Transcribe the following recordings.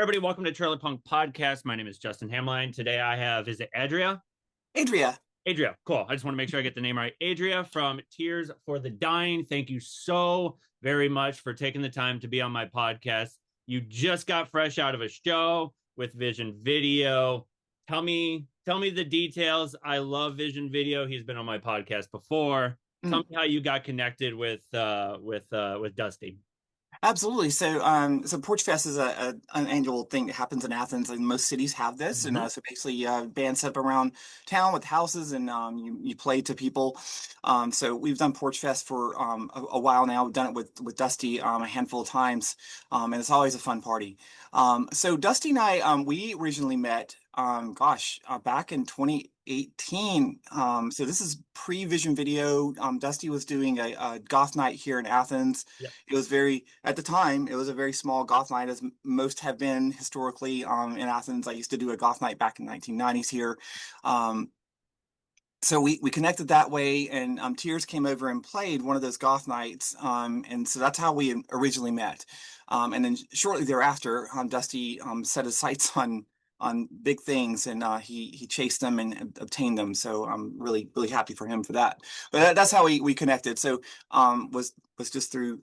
everybody. Welcome to Trailer Punk Podcast. My name is Justin Hamline. Today I have, is it Adria? Adria. Adria, cool. I just want to make sure I get the name right. Adria from Tears for the Dying. Thank you so very much for taking the time to be on my podcast. You just got fresh out of a show with Vision Video. Tell me the details. I love Vision Video. He's been on my podcast before. Tell me how you got connected with Dusty. Absolutely. So Porch Fest is an annual thing that happens in Athens, and most cities have this. And Mhm. so basically, bands set up around town with houses, and you play to people. So we've done Porch Fest for a while now. We've done it with Dusty a handful of times, and it's always a fun party. So Dusty and I, we originally met, back in 2018. So this is pre-Vision Video. Dusty was doing a goth night here in Athens. Yeah. It was at the time, it was a very small goth night, as most have been historically in Athens. I used to do a goth night back in the 1990s here. So we connected that way, and Tears came over and played one of those goth nights, and so that's how we originally met. And then shortly thereafter, Dusty set his sights on big things, and he chased them and obtained them. So I'm really happy for him for that. But that's how we connected. So was just through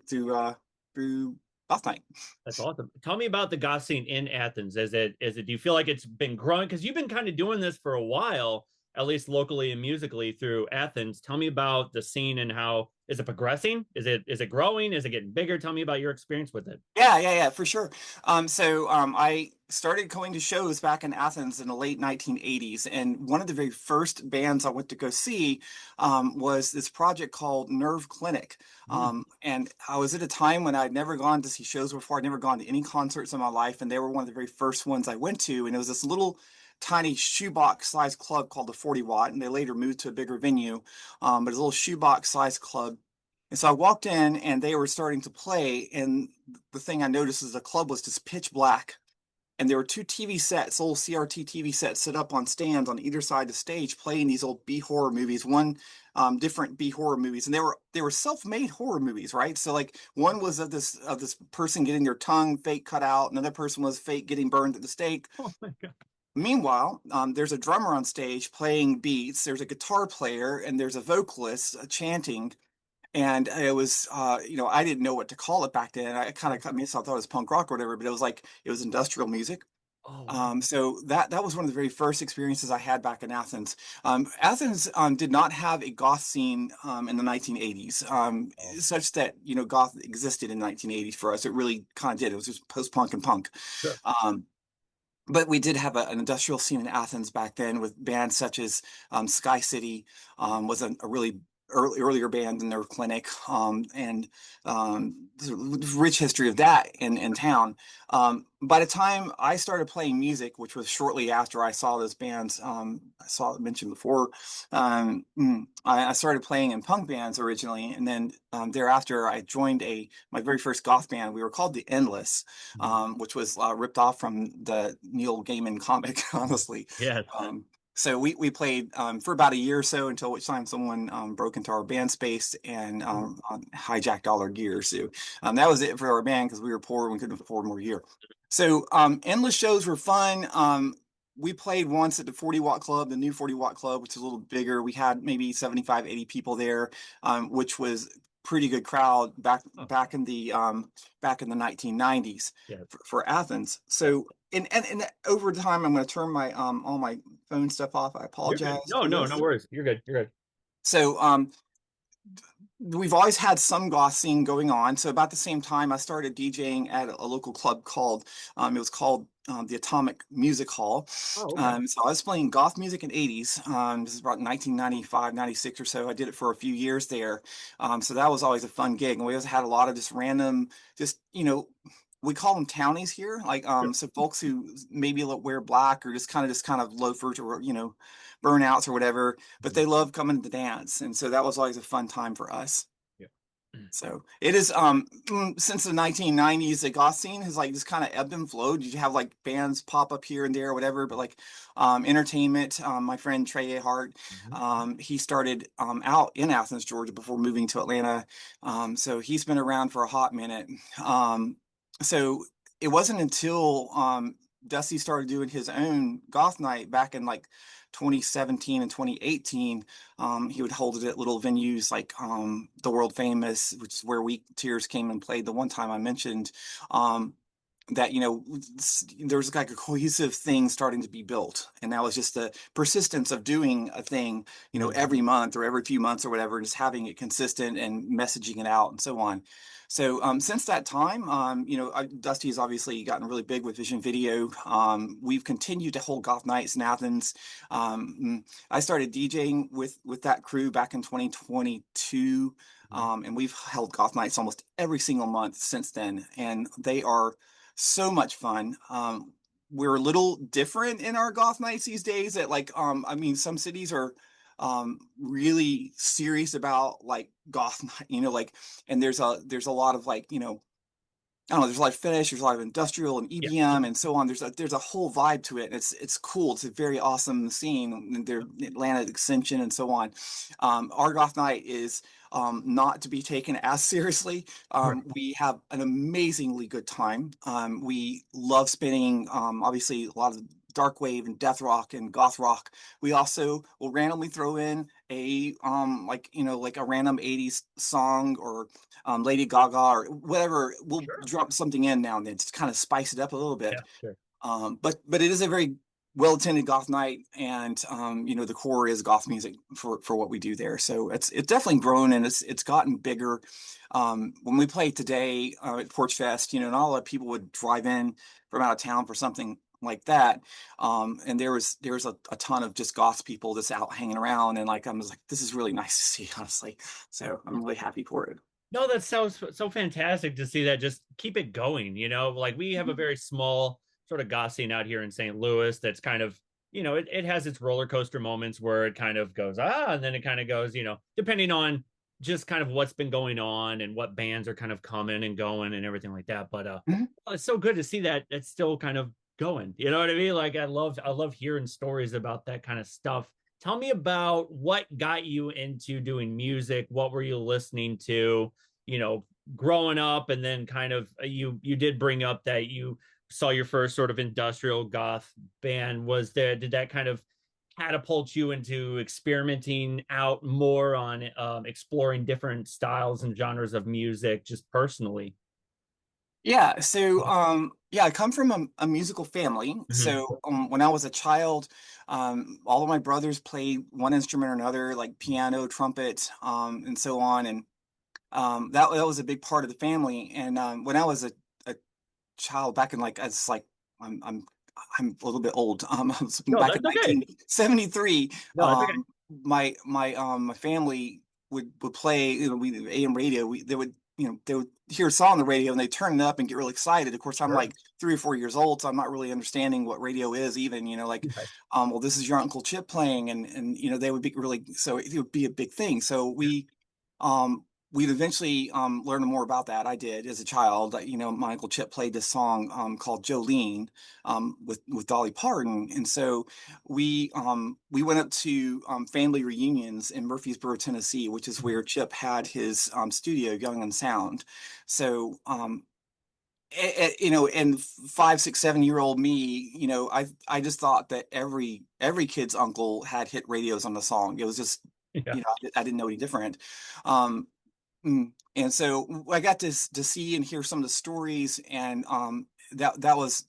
goth night. That's awesome. Tell me about the goth scene in Athens. Do you feel like it's been growing? Because you've been kind of doing this for a while, at least locally and musically through Athens. Tell me about the scene and how is it progressing? Is it growing? Is it getting bigger? Tell me about your experience with it. Yeah, for sure. I started going to shows back in Athens in the late 1980s, and one of the very first bands I went to go see was this project called Nerve Clinic. And I was at a time when I'd never gone to see shows before. I'd never gone to any concerts in my life, and they were one of the very first ones I went to. And it was this little tiny shoebox sized club called the 40 Watt, and they later moved to a bigger venue. But it's a little shoebox sized club. And so I walked in and they were starting to play, and the thing I noticed is the club was just pitch black. And there were two TV sets, old CRT TV sets set up on stands on either side of the stage, playing these old B horror movies, one different B horror movies. And they were self-made horror movies, right? So like one was of this person getting their tongue fake cut out, another person was fake getting burned at the stake. Oh my God. Meanwhile, there's a drummer on stage playing beats, there's a guitar player, and there's a vocalist chanting. And it was, I didn't know what to call it back then. I kind of cut myself, thought it was punk rock or whatever, but it was industrial music. Oh, wow. So that was one of the very first experiences I had back in Athens. Athens did not have a goth scene in the 1980s, such that, goth existed in the 1980s for us. It really kind of did. It was just post-punk and punk. Sure. But we did have an industrial scene in Athens back then with bands such as Sky City was a really earlier band in their clinic, and there's a rich history of that in town. By the time I started playing music, which was shortly after I saw those bands, I saw it mentioned before, I started playing in punk bands originally, and then thereafter I joined my very first goth band. We were called the Endless, which was ripped off from the Neil Gaiman comic, honestly. Yes. So we played for about a year or so, until which time someone broke into our band space and hijacked all our gear. So that was it for our band, because we were poor and we couldn't afford more gear. So endless shows were fun. We played once at the 40 Watt Club, the new 40 Watt Club, which is a little bigger. We had maybe 75, 80 people there, which was pretty good crowd back in the 1990s for Athens. So and over time, I'm going to turn my all my phone stuff off. I apologize. No worries. You're good. You're good. So we've always had some goth scene going on. So about the same time, I started DJing at a local club called the Atomic Music Hall. Oh, okay. So I was playing goth music in 80s. This is about 1995, 96 or so. I did it for a few years there. So that was always a fun gig. And we always had a lot of just random, we call them townies here, like so folks who maybe wear black or just kind of loafers or burnouts or whatever, but they love coming to the dance, and so that was always a fun time for us. Yeah. So it is since the 1990s, the goth scene has just kind of ebbed and flowed. You have bands pop up here and there or whatever, but entertainment. My friend Trey Hart, he started out in Athens, Georgia, before moving to Atlanta. So he's been around for a hot minute. So it wasn't until Dusty started doing his own goth night back in like 2017 and 2018. He would hold it at little venues like the world famous, which is where we Tears came and played the one time I mentioned. Um, that there was like a cohesive thing starting to be built, and that was just the persistence of doing a thing Mhm. every month or every few months or whatever, and just having it consistent and messaging it out and so on. So since that time, Dusty has obviously gotten really big with Vision Video. We've continued to hold goth nights in Athens. I started DJing with that crew back in 2022. And we've held goth nights almost every single month since then, and they are so much fun. We're a little different in our goth nights these days. That I mean, some cities are really serious about like goth night, and there's a lot of I don't know, there's a lot of Finnish, there's a lot of industrial and Yeah. EBM and so on. There's a whole vibe to it. And it's cool. It's a very awesome scene. And their Atlanta extension and so on. Our goth night is not to be taken as seriously. Right. We have an amazingly good time. We love spinning obviously a lot of dark wave and death rock and goth rock. We also will randomly throw in a like a random 80s song or Lady Gaga or whatever. We'll Sure. drop something in now and then to kind of spice it up a little bit. Yeah. Sure. But it is a very well attended goth night, and the core is goth music for what we do there. So it's definitely grown, and it's gotten bigger. When we play today at Porch Fest, not a lot of people would drive in from out of town for something like that. And there's a ton of just goth people just out hanging around, and I was like, this is really nice to see, honestly. So I'm really happy for it. No, that sounds so fantastic to see that. Just keep it going. Like we have a very small sort of goth scene out here in St. Louis that's kind of, it has its roller coaster moments where it kind of goes, and then it kind of goes, depending on just kind of what's been going on and what bands are kind of coming and going and everything like that. But Mhm. it's so good to see that it's still kind of going. You know what I mean? Like I love hearing stories about that kind of stuff. Tell me about what got you into doing music. What were you listening to? you know growing up, and then kind of you did bring up that you saw your first sort of industrial goth band. Did that kind of catapult you into experimenting out more on exploring different styles and genres of music just personally? Yeah, so yeah, I come from a musical family. Mhm. So when I was a child, all of my brothers played one instrument or another, like piano, trumpet, and so on. And that was a big part of the family. And when I was a child, back in I'm I'm I'm a little bit old. I was No, back in that's okay. 1973. No, that's okay. My family would play. We AM radio. They would hear a song on the radio and they turn it up and get really excited. Of course, I'm Sure. like 3 or 4 years old, so I'm not really understanding what radio is even. Right. Well, this is your Uncle Chip playing, and they would be really, so it would be a big thing. So um we'd eventually learn more about that. I did as a child. My Uncle Chip played this song called Jolene with Dolly Parton, and so we went up to family reunions in Murfreesboro, Tennessee, which is Mhm. where Chip had his studio, Young and Sound. So and 5, 6, 7 year old me, I just thought that every kid's uncle had hit radios on the song. It was just, Yeah. I didn't know any different. Um, and so I got to see and hear some of the stories, and that was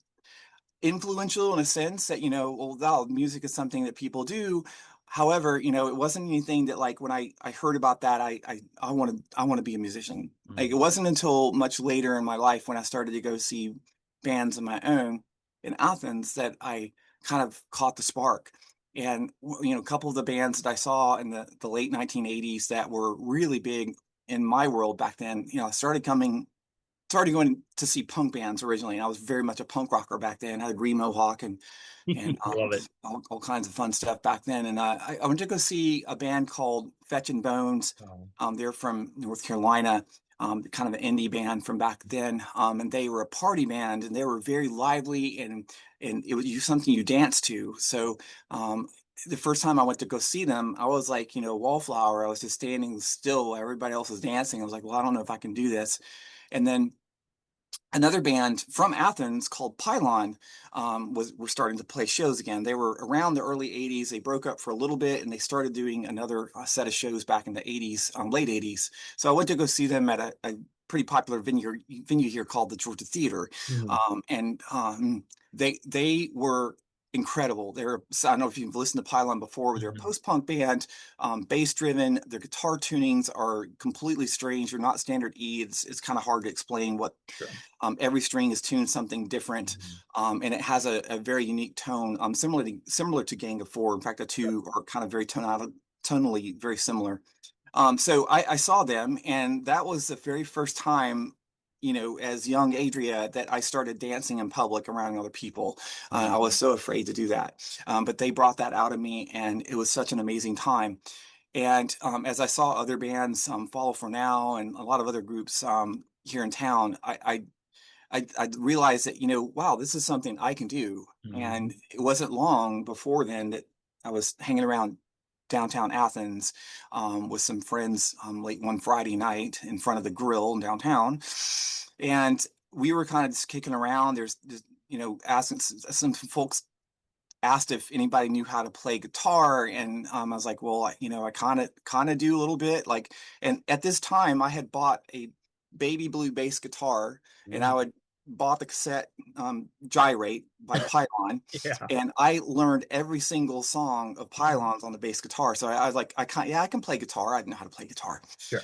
influential in a sense that, well, wow, music is something that people do. However, it wasn't anything that, like, when I heard about that, I want to be a musician. Like, it Mhm. wasn't until much later in my life when I started to go see bands of my own in Athens that I kind of caught the spark. And a couple of the bands that I saw in the late 1980s that were really big in my world back then, I started going to see punk bands originally, and I was very much a punk rocker back then. I had a green mohawk and Love it. all kinds of fun stuff back then. And I went to go see a band called Fetch and Bones. Oh, They're from North Carolina, kind of an indie band from back then. And they were a party band, and they were very lively, and it was something you dance to. So um, the first time I went to go see them, I was like, wallflower. I was just standing still while everybody else was dancing. I was like, well, I don't know if I can do this. And then another band from Athens called Pylon were starting to play shows again. They were around the early 80s. They broke up for a little bit and they started doing another set of shows back in the 80s, late 80s. So I went to go see them at a pretty popular venue here called the Georgia Theater. Mhm. They were incredible. I don't know if you've listened to Pylon before, but they're a Mhm. post-punk band, bass driven. Their guitar tunings are completely strange. They're not standard E. It's kind of hard to explain what Sure. every string is tuned something different, Mhm. and it has a very unique tone, similar to Gang of Four. In fact, the Sure. two are kind of tonally very similar. So I saw them, and that was the very first time, as young Adria, that I started dancing in public around other people. I Mhm. was so afraid to do that, but they brought that out of me, and it was such an amazing time. And as I saw other bands, Follow for Now, and a lot of other groups here in town, I realized that, wow, this is something I can do. And Mhm. it wasn't long before then that I was hanging around downtown Athens with some friends late one Friday night in front of the grill in downtown. And we were kind of just kicking around. Asking some folks asked if anybody knew how to play guitar, and I was like, well, I kind of do a little bit, like. And at this time I had bought a baby blue bass guitar, and I Mhm. would bought the cassette, Gyrate by Pylon, Yeah. and I learned every single song of Mhm. Pylons on the bass guitar. So I was like, I can play guitar. I know how to play guitar. Sure.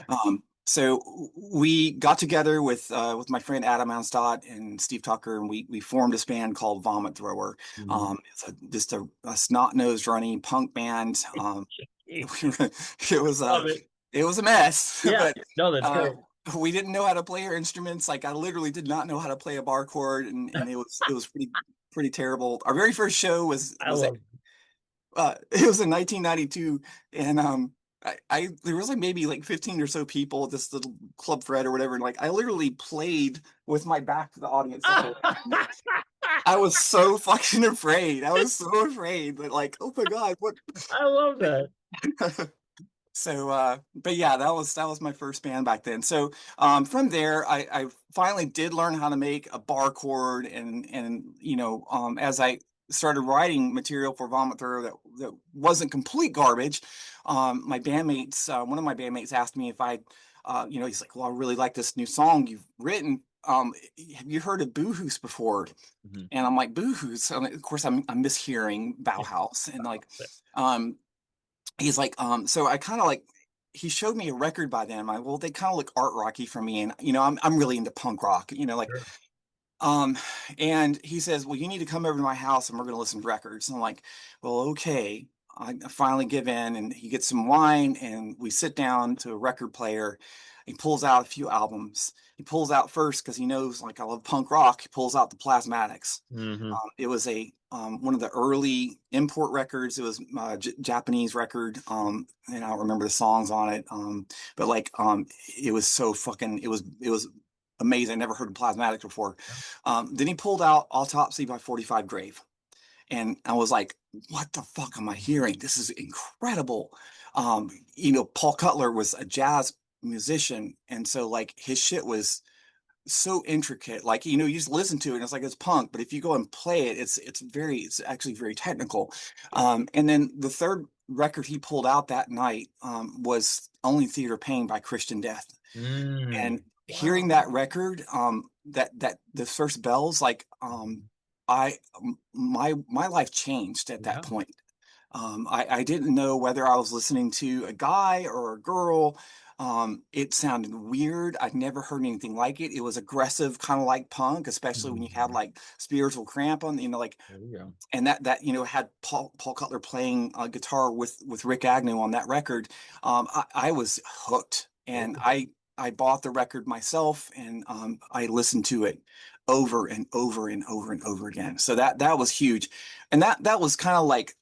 So we got together with my friend Adam Anstad and Steve Tucker, and we formed this band called Vomit Thrower. Mhm. It's just a snot-nosed running punk band. It was Love it. it was a mess, Yeah. but No, that's uh, great. we didn't know how to play our instruments. Like, I literally did not know how to play a bar chord, and it was pretty terrible. Our very first show I was at love it was in 1992, and I there was like maybe like 15 or so people at this little club Fred or whatever, and like I literally played with my back to the audience the whole time. I was so fucking afraid. I was so afraid that, like, oh my God, what? I love that. So, but yeah, that was my first band back then. So, from there, I finally did learn how to make a bar chord, and as I started writing material for Vomit Thrower that wasn't complete garbage, one of my bandmates asked me if he's like, well, I really like this new song you've written. Have you heard of Boohoos before? Mhm. And I'm like, Boohoos. And of course, I'm mishearing Bauhaus, and like, um, he's like, so I kind of like, he showed me a record by them. Well, they kind of look art rocky for me, and I'm really into punk rock, like, Sure. um, and he says, well, you need to come over to my house and we're gonna listen to records. And I'm like, well, okay. I finally give in, and he gets some wine, and we sit down to a record player. He pulls out a few albums. He pulls out first, because he knows, like, I love punk rock. He pulls out the Plasmatics. Mhm. It was one of the early import records. It was a Japanese record, and I don't remember the songs on it. But like, it was so fucking. It was amazing. I never heard of Plasmatics before. Then he pulled out Autopsy by 45 Grave, and I was like, "What the fuck am I hearing? This is incredible." Paul Cutler was a jazz musician, and so like his shit was so intricate. Like, you just listen to it and it's like it's punk, but if you go and play it, it's actually very technical. And then the third record he pulled out that night was Only Theater Pain by Christian Death. And Mm. hearing Wow. that record, that the first bells, like, my life changed at that Yeah. point. I didn't know whether I was listening to a guy or a girl. It sounded weird. I'd never heard anything like it. It was aggressive, kind of like punk, especially when you had Mhm. like Spiritual Cramp on, like, There you go. and that had Paul Cutler playing guitar with Rick Agnew on that record. I was hooked, There and you go. I bought the record myself, and I listened to it over and over and over and over again. So that was huge, and that was kind of like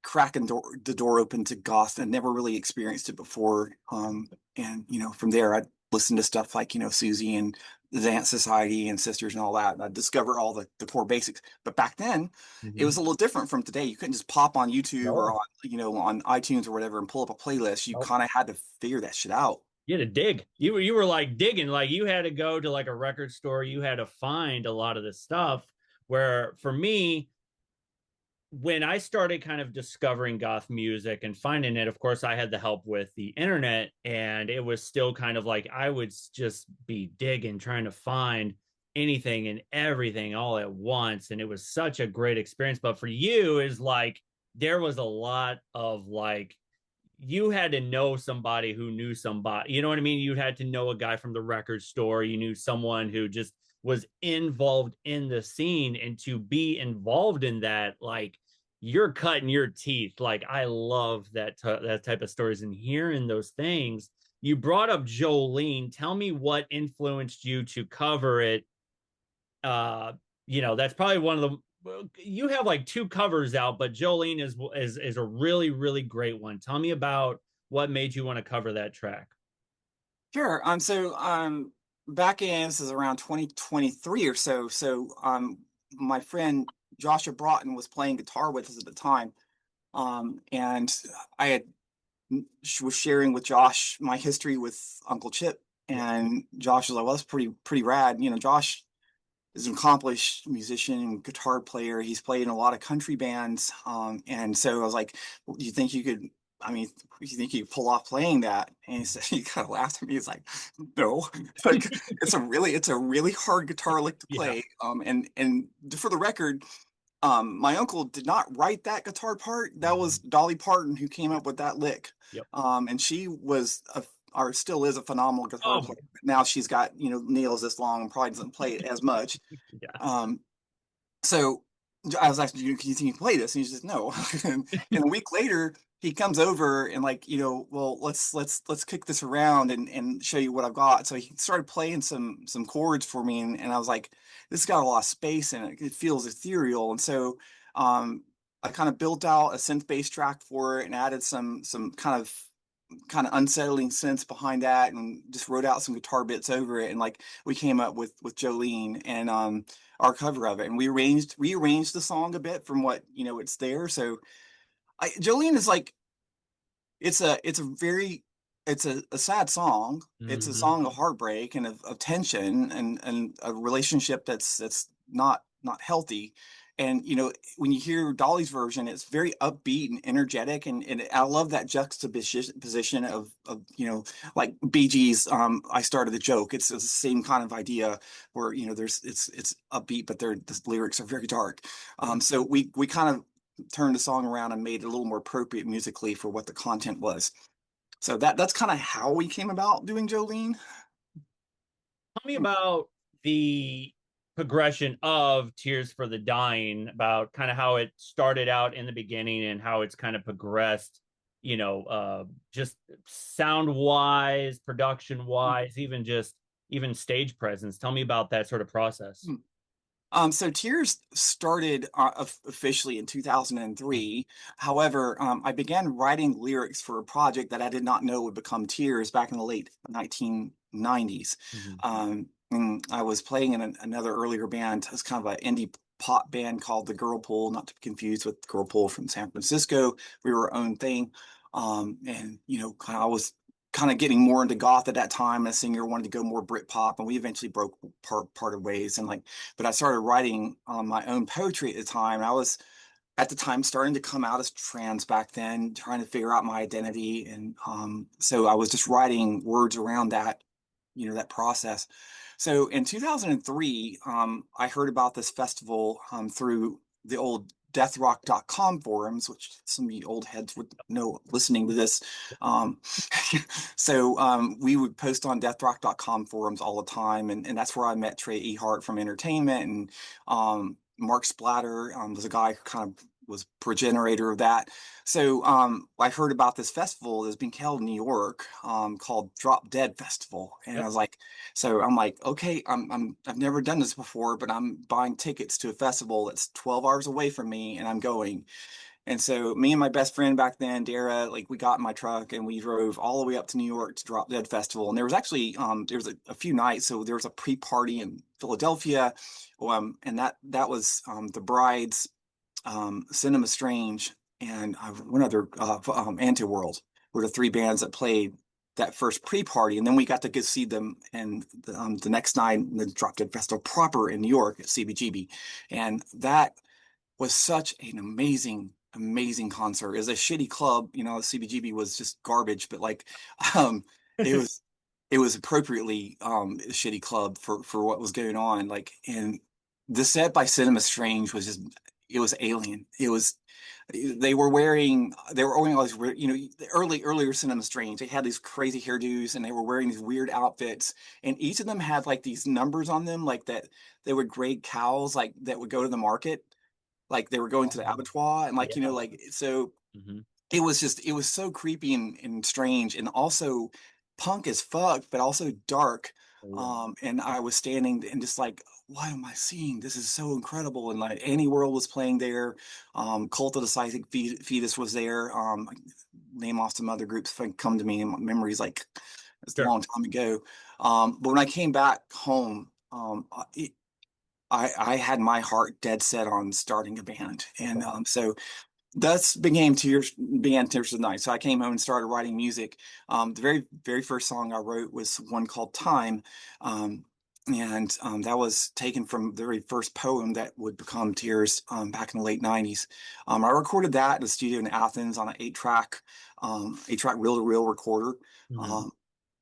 cracking the door open to goth. I never really experienced it before, and from there I listened to stuff like Susie and the Dance Society and Sisters and all that. And I discovered all the core basics. But back then, it Mhm. was a little different from today. You couldn't just pop on YouTube or No. on on iTunes or whatever and pull up a playlist. You Nope. kind of had to figure that shit out. You had to dig. You were like digging, like you had to go to like a record store. You had to find a lot of this stuff. Where for me, when I started kind of discovering goth music and finding it, of course, I had the help with the internet, and it was still kind of like I would just be digging, trying to find anything and everything all at once. And it was such a great experience. But for you, is like there was a lot of like you had to know somebody who knew somebody. You know what I mean? You had to know a guy from the record store. You knew someone who just was involved in the scene. And to be involved in that, like you're cutting your teeth. Like I love that type of stories and hearing those things. You brought up Jolene. Tell me what influenced you to cover it. Uh, that's probably one of the you have like two covers out, but Jolene is a really really great one. Tell me about what made you want to cover that track. Sure. Back in, this is around 2023 or so. My friend Joshua Broughton was playing guitar with us at the time. And I had was sharing with Josh my history with Uncle Chip, Yeah. and Josh was like, "Well, that's pretty rad." Josh is an accomplished musician and guitar player. He's played in a lot of country bands. And so I was like, well, do you think you could, I mean, you think you could pull off playing that? And he said, he kind of laughed at me. He's like, no, like it's a really hard guitar lick to Yeah. play. And for the record, my uncle did not write that guitar part. That was Dolly Parton who came up with that lick. Yep. And she was or still is a phenomenal guitar Oh, player. But now she's got, nails this long and probably doesn't play it as much. yeah. Um, so I was asking, can you think you can play this? And he says, no. And a week later, he comes over and like, well, let's kick this around and show you what I've got. So he started playing some chords for me, and I was like, this has got a lot of space in it. It feels ethereal. And so I kind of built out a synth bass track for it and added some kind of unsettling sense behind that, and just wrote out some guitar bits over it, and like we came up with Jolene and our cover of it, and we rearranged the song a bit from what it's there. So Jolene is like, it's a sad song. It's a Hmm. song of heartbreak and of tension and a relationship that's not healthy. And when you hear Dolly's version, it's very upbeat and energetic, and I love that juxtaposition of like Bee Gees. I started the joke. It's the same kind of idea where it's upbeat, but the lyrics are very dark. So we kind of turned the song around and made it a little more appropriate musically for what the content was. So that's kind of how we came about doing Jolene. Tell me about the progression of Tears for the Dying, about kind of how it started out in the beginning and how it's kind of progressed, just sound wise, production wise, even stage presence. Tell me about that sort of process. So Tears started officially in 2003. However, I began writing lyrics for a project that I did not know would become Tears back in the late 1990s. Mhm. And I was playing in another earlier band. It's kind of an indie pop band called the Girl Pool, not to be confused with Girl Pool from San Francisco. We were our own thing. And I was kind of getting more into goth at that time. A singer wanted to go more Brit pop, and we eventually broke parted ways. And like, but I started writing my own poetry at the time. I was at the time starting to come out as trans back then, trying to figure out my identity, and so I was just writing words around that, that process. So in 2003, I heard about this festival through the old deathrock.com forums, which some of you old heads would know listening to this. Um, we would post on deathrock.com forums all the time. And that's where I met Trey Ehart from Entertainment, and Mark Splatter was a guy who kind of was progenitor of that. So I heard about this festival that's being held in New York called Drop Dead Festival. And I Yep. was like, okay, I've never done this before, but I'm buying tickets to a festival that's 12 hours away from me, and I'm going. And so me and my best friend back then, Dara, like we got in my truck and we drove all the way up to New York to Drop Dead Festival. And there was actually there was a few nights, so there was a pre-party in Philadelphia, and that was the Brides, Cinema Strange, and one other, Anti-World were the three bands that played that first pre-party, and then we got to go see them, and the next night, the Drop Dead Festival proper in New York at CBGB, and that was such an amazing concert. It was a shitty club, you know. CBGB was just garbage, but like, um, it was appropriately a shitty club for what was going on. Like, and the set by Cinema Strange was just, it was alien. It was, they were wearing all these weird, you know, the earlier Cinema Strange. They had these crazy hairdos, and they were wearing these weird outfits, and each of them had like these numbers on them, like that they would grade cows, like that would go to the market, like they were going to the abattoir, and like, you know, Yeah. like, so Mhm. it was just, it was so creepy and strange, and also punk as fuck, but also dark. Oh, yeah. And I was standing and just like, what am I seeing? This is so incredible. And like Annie World was playing there. Cult of the Psychic Fetus was there. Name off some other groups if I come to me in my memories, like it's a Sure. long time ago. But when I came back home, I had my heart dead set on starting a band. And Okay. so that's began Tears of the Night. So I came home and started writing music. The very first song I wrote was one called Time. And that was taken from the very first poem that would become Tears, back in the late 90s. I recorded that in a studio in Athens on an 8-track reel-to-reel recorder. Mhm. Um,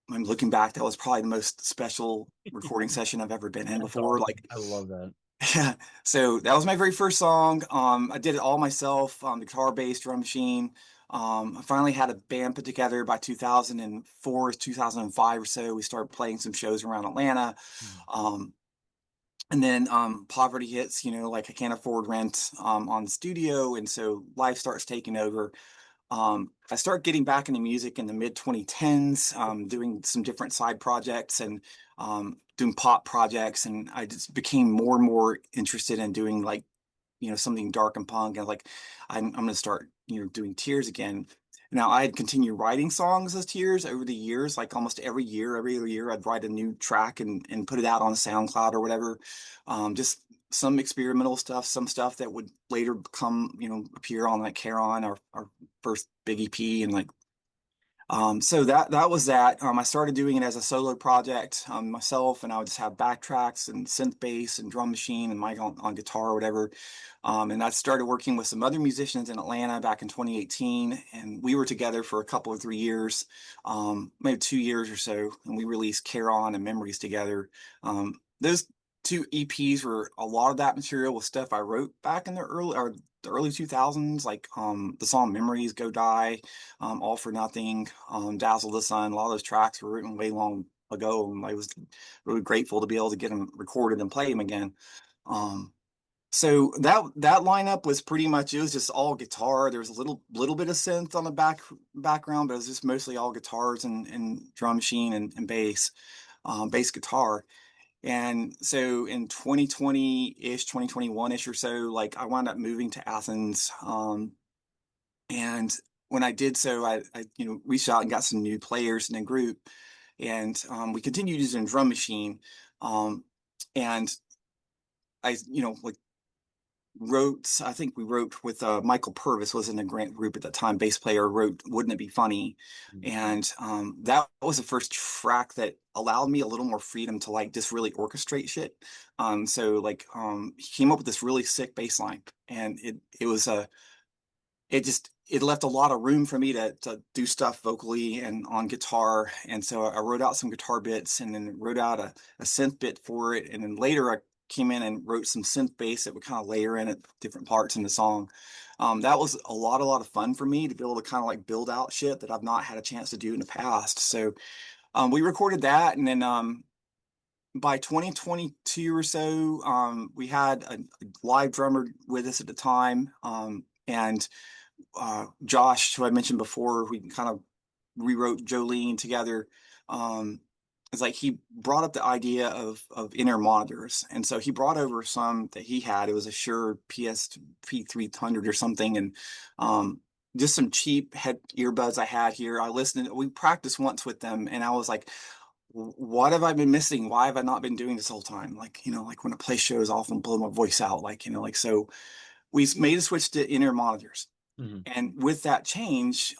I'm looking back, that was probably the most special recording session I've ever been in That's before. awesome. Like, I love that. yeah, so that was my very first song. I did it all myself, the guitar, bass, drum machine. I finally had a band put together by 2004, 2005 or so. We started playing some shows around Atlanta. Mhm. Um, and then poverty hits, you know, like I can't afford rent on the studio. And so life starts taking over. I started getting back into music in the mid 2010s, doing some different side projects and doing pop projects. And I just became more and more interested in doing like, you know, something dark and punk. And like, I'm going to start, you know, doing Tears again. Now I had continued writing songs as Tears over the years, like almost every other year I'd write a new track and put it out on SoundCloud or whatever. Just some experimental stuff, some stuff that would later become, you know, appear on like Charon, our first big EP, and like, so that was that. I started doing it as a solo project, myself, and I would just have backtracks and synth bass and drum machine and mic on guitar or whatever. And I started working with some other musicians in Atlanta back in 2018, and we were together for a couple of 3 years, maybe 2 years or so, and we released Charon and Memories together. Those two EPs were a lot of that material was stuff I wrote back in the early 2000s, like the song Memories, Go Die, All for Nothing, Dazzle the Sun. A lot of those tracks were written way long ago, and I was really grateful to be able to get them recorded and play them again. Um, so that lineup was pretty much, it was just all guitar. There was a little bit of synth on the background, but it was just mostly all guitars and drum machine and bass, bass guitar. And so in 2020-ish, 2021-ish or so, like I wound up moving to Athens. And when I did so, I you know, reached out and got some new players in the group, and we continued using drum machine. And I, you know, like I think we wrote with Michael Purvis was in the grant group at that time, bass player, wrote Wouldn't It Be Funny? Mhm. And that was the first track that allowed me a little more freedom to like just really orchestrate shit. So like he came up with this really sick bass line, and it was a it left a lot of room for me to do stuff vocally and on guitar. And so I wrote out some guitar bits and then wrote out a synth bit for it. And then later I came in and wrote some synth bass that would kind of layer in at different parts in the song. That was a lot of fun for me to be able to kind of like build out shit that I've not had a chance to do in the past. So we recorded that, and then by 2022 or so, we had a live drummer with us at the time, and Josh, who I mentioned before, we kind of rewrote Jolene together. It's like he brought up the idea of inner monitors, and so he brought over some that he had. It was a Shure PSP 300 or something, and just some cheap head earbuds I had here. I listened. We practiced once with them, and I was like, what have I been missing? Why have I not been doing this whole time? Like, you know, like when I play shows, I often blow my voice out. Like, you know, like, so we made a switch to in-ear monitors. Mhm. And with that change,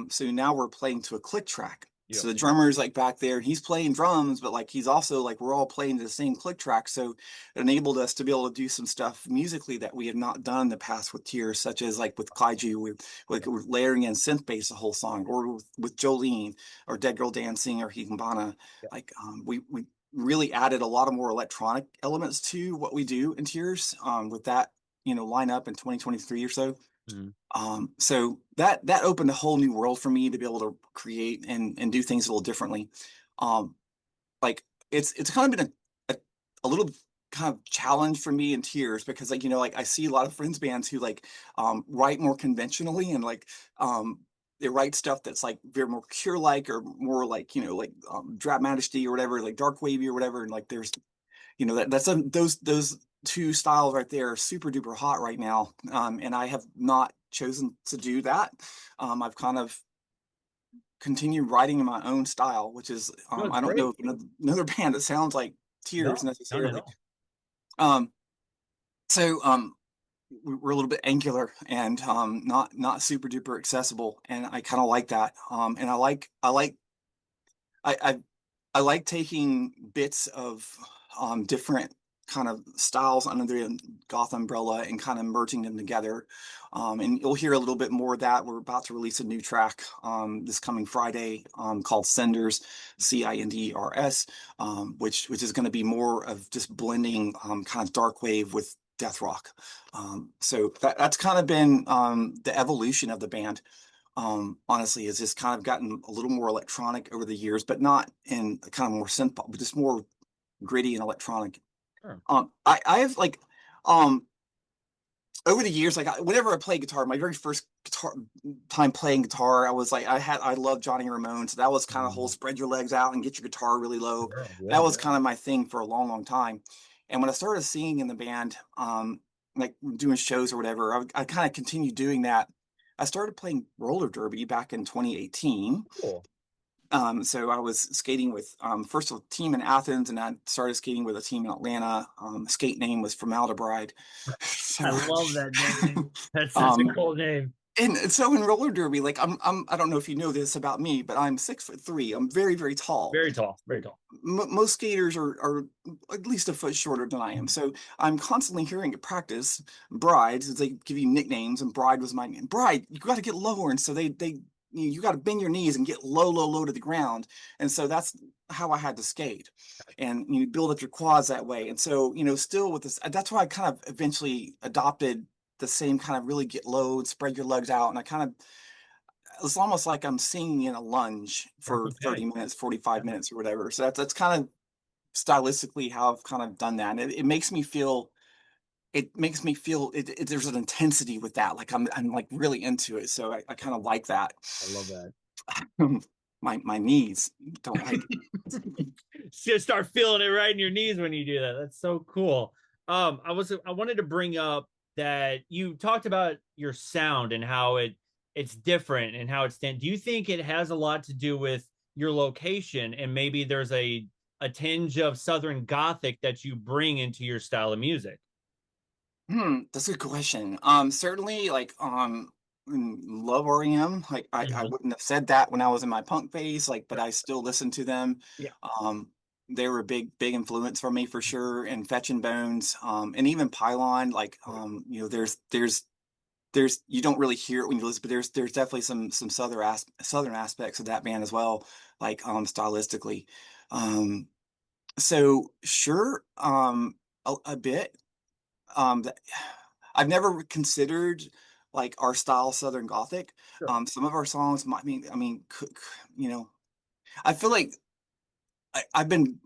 so now we're playing to a click track. So the drummer's like back there, he's playing drums, but like he's also like we're all playing the same click track. So it enabled us to be able to do some stuff musically that we have not done in the past with Tears, such as like with Kaiju, we're layering in synth bass the whole song, or with Jolene or Dead Girl Dancing or Hikambana. Like we really added a lot of more electronic elements to what we do in Tears with that, line up in 2023 or so. So that opened a whole new world for me to be able to create and do things a little differently. Like it's kind of been a little kind of challenge for me in Tears because like I see a lot of friends bands who like write more conventionally and like they write stuff that's like very more Cure like or more like like Drab Majesty or whatever, like Dark Wavy or whatever, and like there's those two styles right there are super duper hot right now, and I have not chosen to do that. I've kind of continued writing in my own style, which is No, I don't great. know another band that sounds like Tears No, necessarily. Um, so we're a little bit angular and not super duper accessible, and I kind of like that. And I I like taking bits of different kind of styles under the goth umbrella and kind of merging them together. And you'll hear a little bit more of that. We're about to release a new track this coming Friday called Cinders, Cindrs, which is going to be more of just blending kind of dark wave with death rock. So that's kind of been the evolution of the band. Honestly, has just kind of gotten a little more electronic over the years, but not in a kind of more synth pop, but just more gritty and electronic. Sure. I have like um over the years, like whenever I play guitar, my very first guitar time playing guitar, I loved Johnny Ramone, so that was kind of whole spread your legs out and get your guitar really low. That was kind of my thing for a long, long time. And when I started singing in the band, like doing shows or whatever, I kind of continued doing that. I started playing roller derby back in 2018. Cool. So I was skating with first a team in Athens, and I started skating with a team in Atlanta. Skate name was Formaldehyde. So, I love that name. That's such a um, cool name. and so in roller derby, like I don't know if you know this about me, but I'm 6'3". I'm very, very tall. Very tall. Very tall. Most skaters are at least a foot shorter than I am. So I'm constantly hearing at practice, Bride, since they give you nicknames, and Bride was my name. Bride, you got to get lower. And so you got to bend your knees and get low, low, low to the ground. And so that's how I had to skate. And you build up your quads that way. And so, still with this, that's why I kind of eventually adopted the same kind of really get low and spread your legs out. And it's almost like I'm singing in a lunge That's for okay. 30 minutes, 45 minutes or whatever. So that's kind of stylistically how I've kind of done that. And it makes me feel there's an intensity with that. Like I'm like really into it. So I kind of like that. I love that. My knees don't like it. So start feeling it right in your knees when you do that. That's so cool. I wanted to bring up that you talked about your sound and how it's different and how it's do you think it has a lot to do with your location and maybe there's a tinge of Southern Gothic that you bring into your style of music? That's a good question. Certainly like love REM. Like I wouldn't have said that when I was in my punk phase, like, but I still listen to them. Yeah. They were a big influence for me for sure. And Fetch and Bones, and even Pylon, like there's you don't really hear it when you listen, but there's definitely some southern aspects of that band as well, like stylistically. Um, so sure, a bit. That, I've never considered like our style Southern Gothic. Sure. Some of our songs might I feel like I've been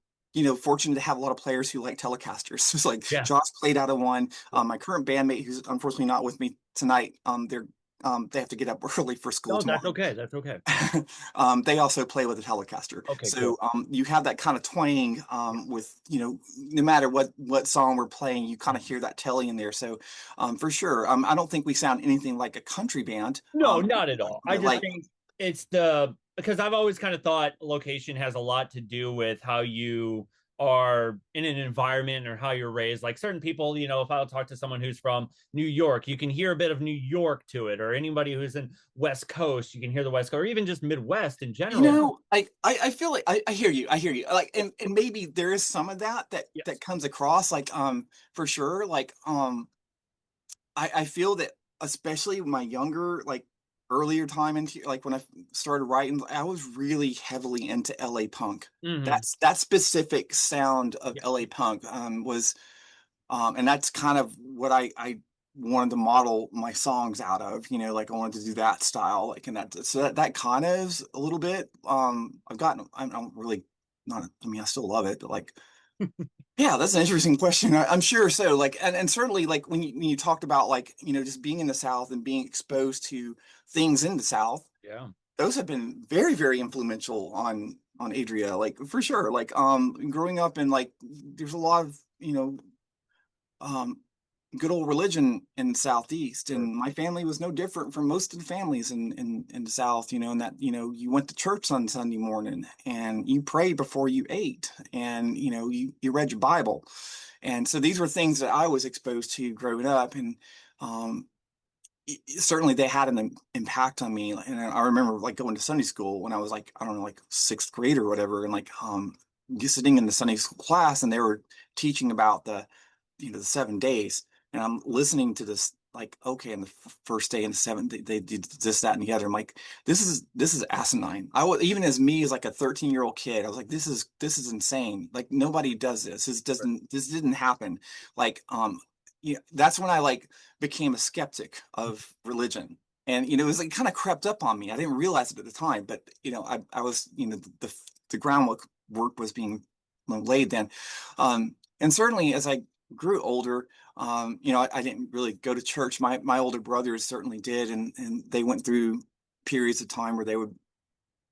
fortunate to have a lot of players who like Telecasters. So like Yeah. Josh played out of one. My current bandmate, who's unfortunately not with me tonight, they have to get up early for school No, tomorrow. that's okay. That's okay. They also play with a Telecaster. Okay, So cool. you have that kind of twang with no matter what song we're playing, you kind of hear that telly in there. So for sure, I don't think we sound anything like a country band. No, not at all. I But just like think it's because I've always kind of thought location has a lot to do with how you are in an environment or how you're raised. Like certain people, if I'll talk to someone who's from New York, you can hear a bit of New York to it, or anybody who's in West Coast, you can hear the West Coast, or even just Midwest in general. I feel like I hear you. I hear you. Like, and maybe there is some of that Yes. comes across, like, for sure. Like, I feel that, especially my younger, like, earlier time into, like, when I started writing, I was really heavily into LA punk. Mm-hmm. That specific sound of Yeah. LA punk was, and that's kind of what I wanted to model my songs out of, like, I wanted to do that style, like, and that, so that kind of is a little bit, I'm really not, I mean, I still love it, but, like, yeah, that's an interesting question. I'm sure so. Like, and certainly, like, when you talked about, like, just being in the South and being exposed to things in the South, Yeah. those have been very, very influential on Adria, like, for sure. Like, growing up, and, like, there's a lot of, um good old religion in the Southeast, Sure. and my family was no different from most of the families in the South, and that, you went to church on Sunday morning, and you prayed before you ate, and, you read your Bible. And so these were things that I was exposed to growing up, and um certainly they had an impact on me. And I remember, like, going to Sunday school when I was, like, I don't know, like, sixth grade or whatever, and, like, just sitting in the Sunday school class, and they were teaching about the 7 days, and I'm listening to this, like, okay, and the first day and the seventh, they did this, that, and the other. I'm like, this is asinine. I was, even as me, as, like, a 13-year-old kid, I was like, this is insane. Like, nobody does this. This didn't happen. Like, that's when I, like, became a skeptic of religion. And, it was, like, kind of crept up on me. I didn't realize it at the time, but, I was, the groundwork work was being laid then. And certainly, as I grew older, I didn't really go to church. My older brothers certainly did, and they went through periods of time where they would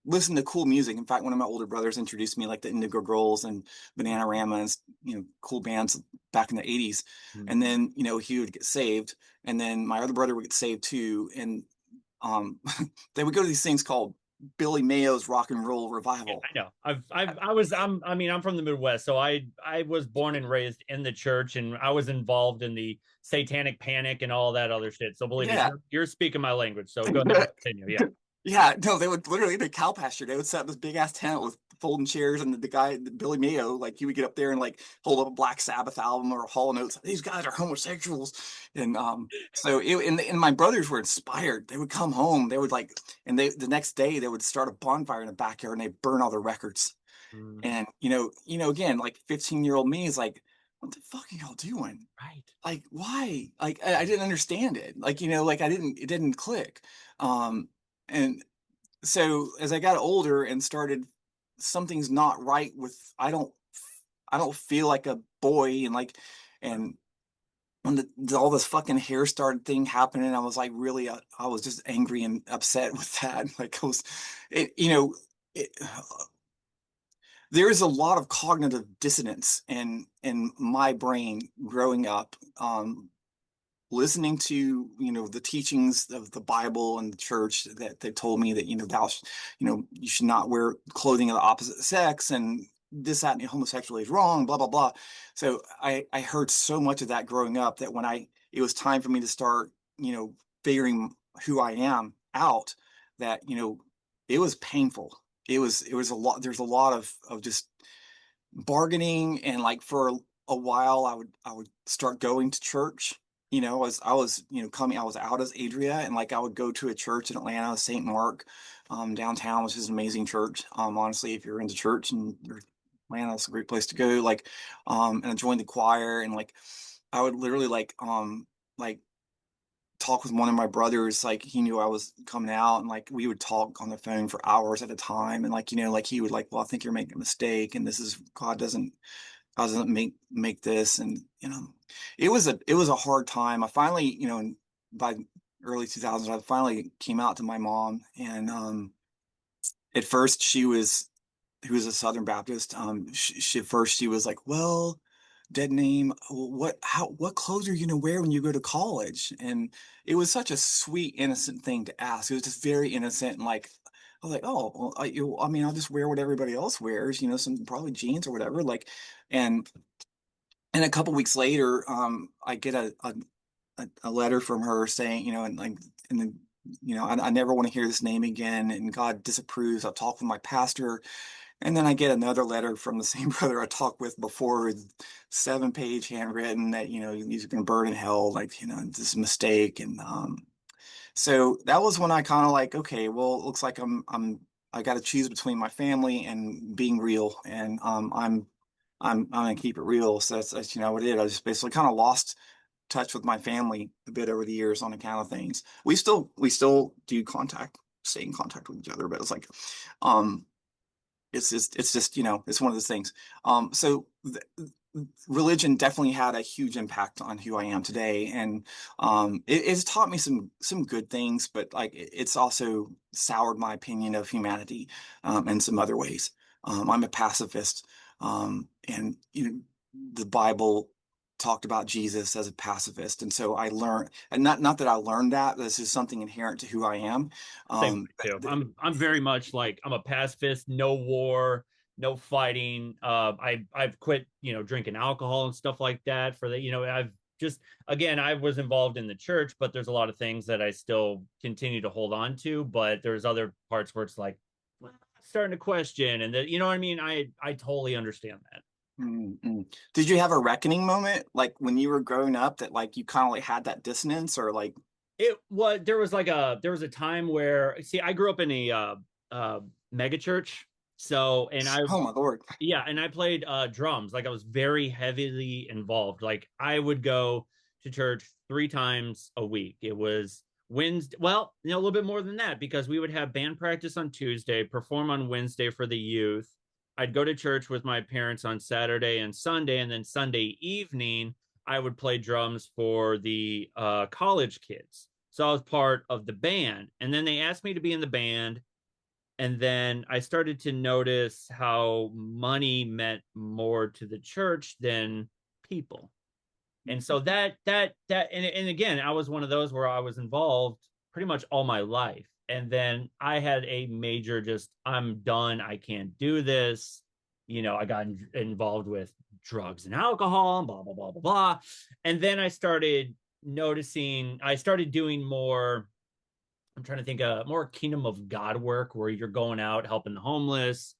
listen to cool music. In fact, one of my older brothers introduced me, like, the Indigo Girls and Bananarama, and, cool bands back in the 80s. Mhm. And then, he would get saved, and then my other brother would get saved too. And um they would go to these things called Billy Mayo's Rock and Roll Yeah, Revival. I know. I'm from the Midwest, so I was born and raised in the church, and I was involved in the satanic panic and all that other shit. So believe me, Yeah. you're speaking my language. So go ahead and continue. Yeah. Yeah, no, they would literally, the cow pasture. They would set up this big ass tent with folding chairs, and the guy, Billy Mayo, like, he would get up there and, like, hold up a Black Sabbath album or a Hall and Oates. These guys are homosexuals, and so and my brothers were inspired. They would come home, they would, like, and the next day they would start a bonfire in the backyard, and they burn all their records. Mm, And, again, like, 15-year-old me is like, what the fuck are y'all doing? right. Like, why? Like, I didn't understand it. Like, like, it didn't click. And so as I got older and started, something's not right with, I don't feel like a boy, and, like, and when all this fucking hair started thing happening, I was, like, really, I was just angry and upset with that. Like, I was, it, it, there is a lot of cognitive dissonance in my brain growing up, listening to, the teachings of the Bible and the church, that they told me that, you should not wear clothing of the opposite sex, and this, that, and homosexuality is wrong, blah, blah, blah. So I heard so much of that growing up, that when it was time for me to start, figuring who I am out, that, it was painful. It was a lot. There's a lot of just bargaining, and, like, for a while, I would start going to church. I was coming, I was out as Adria, and, like, I would go to a church in Atlanta, St. Mark, downtown, which is an amazing church. Honestly, if you're into church and you're Atlanta, it's a great place to go. Like, and I joined the choir, and, like, I would literally, like, talk with one of my brothers. Like, he knew I was coming out, and, like, we would talk on the phone for hours at a time. And, like, like, he would, like, well, I think you're making a mistake, and this is, God doesn't make this. And, it was a hard time. I finally, by early 2000s, I finally came out to my mom. And at first, who was a Southern Baptist. At first she was like, well, dead name, what clothes are you gonna wear when you go to college? And it was such a sweet, innocent thing to ask. It was just very innocent, and, like, I was like, oh, well, I mean, I'll just wear what everybody else wears, some probably jeans or whatever. Like, and a couple weeks later, I get a letter from her saying, and like, and then, I never want to hear this name again, and God disapproves. I'll talk with my pastor. And then I get another letter from the same brother I talked with before, 7-page handwritten that, he's going to burn in hell, like, this is a mistake. And so that was when I kind of like, okay, well, it looks like I got to choose between my family and being real. And I'm going to keep it real. So that's what I did. I just basically kind of lost touch with my family a bit over the years on account of things. We still do stay in contact with each other, but it's like, um, it's just it's one of those things. So religion definitely had a huge impact on who I am today, and it's taught me some good things, but like it's also soured my opinion of humanity in some other ways. I'm a pacifist, and the Bible talked about Jesus as a pacifist, and so I learned, and not that I learned that this is something inherent to who I am. Same Um, way too. I'm very much like I'm a pacifist, no war, no fighting. I've quit, drinking alcohol and stuff like that for the, I've just again I was involved in the church, but there's a lot of things that I still continue to hold on to. But there's other parts where it's like well, starting to question, and that you know what I mean. I totally understand that. mm. Did you have a reckoning moment, like when you were growing up, that like you kind of like had that dissonance, or like, There was a time where see I grew up in a uh mega church, so and I oh my Lord. yeah, and I played drums. Like I was very heavily involved. Like I would go to church 3 times a week. It was Wednesday, well, a little bit more than that because we would have band practice on Tuesday, perform on Wednesday for the youth. I'd go to church with my parents on Saturday and Sunday, and then Sunday evening I would play drums for the college kids. So I was part of the band, and then they asked me to be in the band, and then I started to notice how money meant more to the church than people. And so and again, I was one of those where I was involved pretty much all my life. And then I had a major just, I'm done. I can't do this. I got involved with drugs and alcohol and blah, blah, blah, blah, blah. And then I started doing more I'm trying to think more kingdom of God work where you're going out helping the homeless,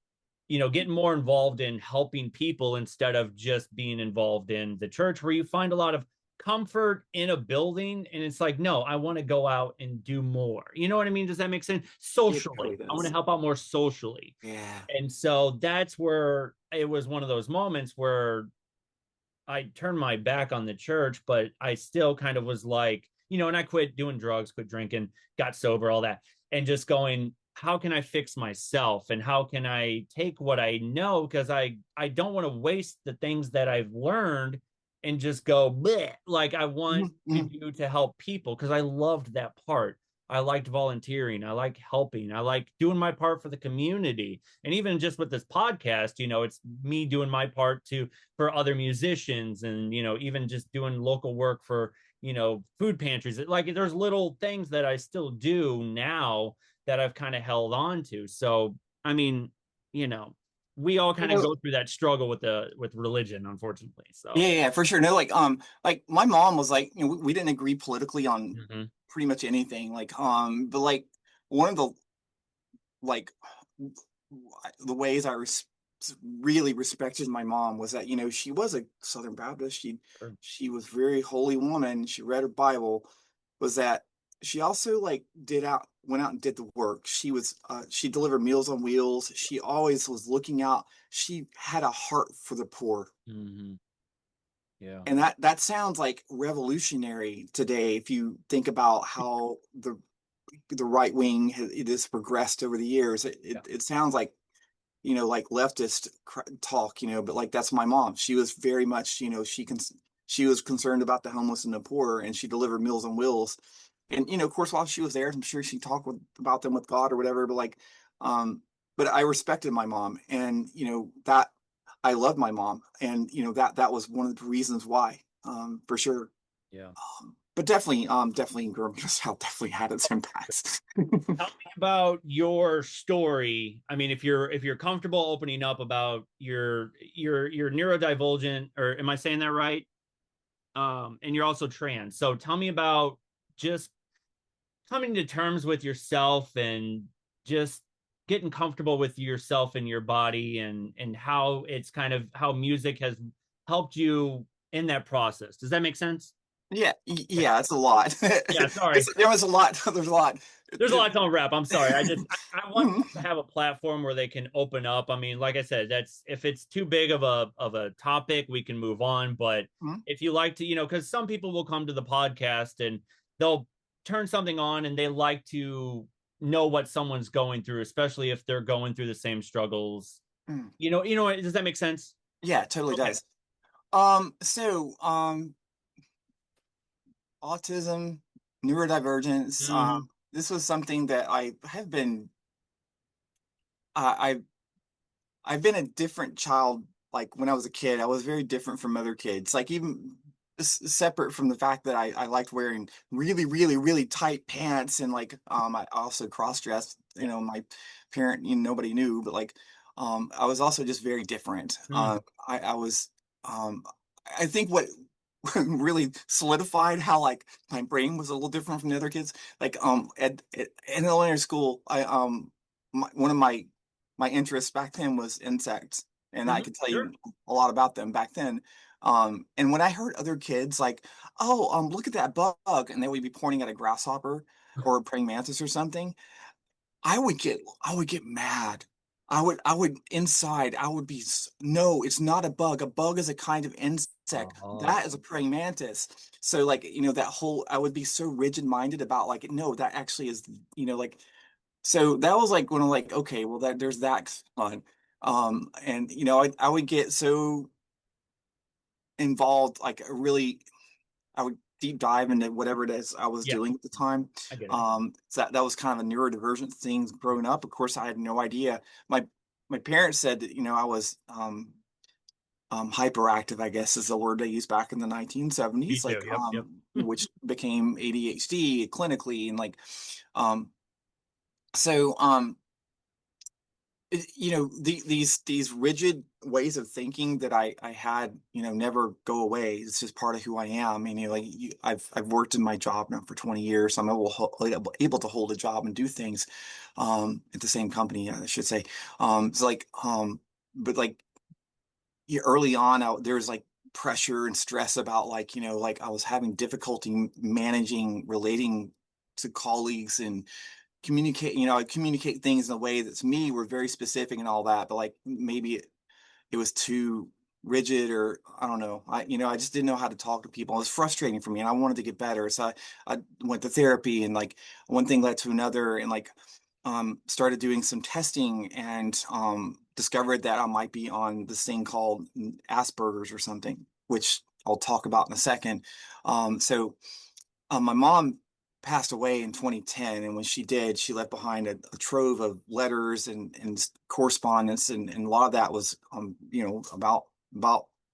getting more involved in helping people instead of just being involved in the church where you find a lot of comfort in a building and it's like, no, I want to go out and do more. You know what I mean? Does that make sense? It really Socially. I want to does. help out more socially. Yeah. And so that's where it was one of those moments where I turned my back on the church, but I still kind of was like, and I quit doing drugs, quit drinking, got sober, all that, and just going, how can I fix myself and how can I take what I know? Because I don't want to waste the things that I've learned and just go, bleh. Like I want to Mm-hmm. do to help people because I loved that part. I liked volunteering. I like helping. I like doing my part for the community. And even just with this podcast, it's me doing my part to for other musicians and even just doing local work for food pantries. Like there's little things that I still do now that I've kind of held on to. So I mean, you know we all You kind of know, go through that struggle with religion, unfortunately. So yeah, for sure. No, like my mom was like, we didn't agree politically on mhm. pretty much anything. Like, but like one of the like the ways really respected my mom was that she was a Southern Baptist. She was a very holy woman. She read her Bible. Was that she also like went out and did the work. She delivered Meals on Wheels. She always was looking out. She had a heart for the poor. Mhm. Yeah. And that sounds like revolutionary today if you think about how the right wing it has progressed over the years. Yeah. It sounds like like leftist talk, but like that's my mom. She was very much, she was concerned about the homeless and the poor, and she delivered Meals on Wheels. And of course, while she was there, I'm sure she talked about them with God or whatever. But like, um, but I respected my mom, and that I loved my mom, and that was one of the reasons why, for sure. Yeah. but definitely growing up definitely had its impacts. Tell me about your story. I mean, if you're comfortable opening up about your neurodivergent, or am I saying that right? And you're also trans. So tell me about just coming to terms with yourself and just getting comfortable with yourself and your body, and how it's kind of how music has helped you in that process. Does that make sense? Yeah, Okay. yeah, it's a lot. Yeah, sorry. There was a lot. There's a lot. There's a lot to unwrap. I'm sorry. I want Mhm, people to have a platform where they can open up. I mean, like I said, that's if it's too big of a topic, we can move on. But mhm, if you like to, because some people will come to the podcast and they'll turn something on and they like to know what someone's going through, especially if they're going through the same struggles. mhm. Does that make sense? Yeah, it totally Okay. does. So autism, neurodivergence. Mm-hmm. This was something that I I've been a different child. Like when I was a kid, I was very different from other kids. Like even separate from the fact that I liked wearing really, really, really tight pants and like I also cross dressed. Yeah. My parent, nobody knew, but like I was also just very different. Mm-hmm. I was um, I think what really solidified how like my brain was a little different from the other kids. Like in elementary school, one of my interests back then was insects, and I Mm-hmm. could tell Sure. you a lot about them back then. And when I heard other kids like, "Oh, look at that bug," and they would be pointing at a grasshopper or a praying mantis or something, I would get mad. I would inside, I would be, no, it's not a bug. A bug is a kind of insect. Oh. That is a praying mantis. So like, that whole, I would be so rigid minded about like, no, that actually is, like, so that was like when I'm like, okay, well there's that fun. And I would get so involved, like I would deep dive into whatever it is I was Yeah, doing at the time. I get it. So that was kind of a neurodivergent thing growing up. Of course, I had no idea. My parents said that I was hyperactive, I guess is the word they used back in the Me 1970s, too. like Yep. Yep. which became ADHD clinically, and like um, so these rigid ways of thinking that I had never go away. It's just part of who I am. And like I've worked in my job now for 20 years, so I'm able to hold a job and do things at the same company, I should say. It's like but like early on there was like pressure and stress about like like I was having difficulty managing relating to colleagues and I communicate things in a way that's me, we're very specific and all that, but like maybe it was too rigid, or I don't know. I just didn't know how to talk to people. It was frustrating for me and I wanted to get better. So I went to therapy, and like one thing led to another, and like started doing some testing, and discovered that I might be on this thing called Asperger's or something, which I'll talk about in a second. My mom passed away in 2010, and when she did, she left behind a trove of letters and correspondence, and a lot of that was about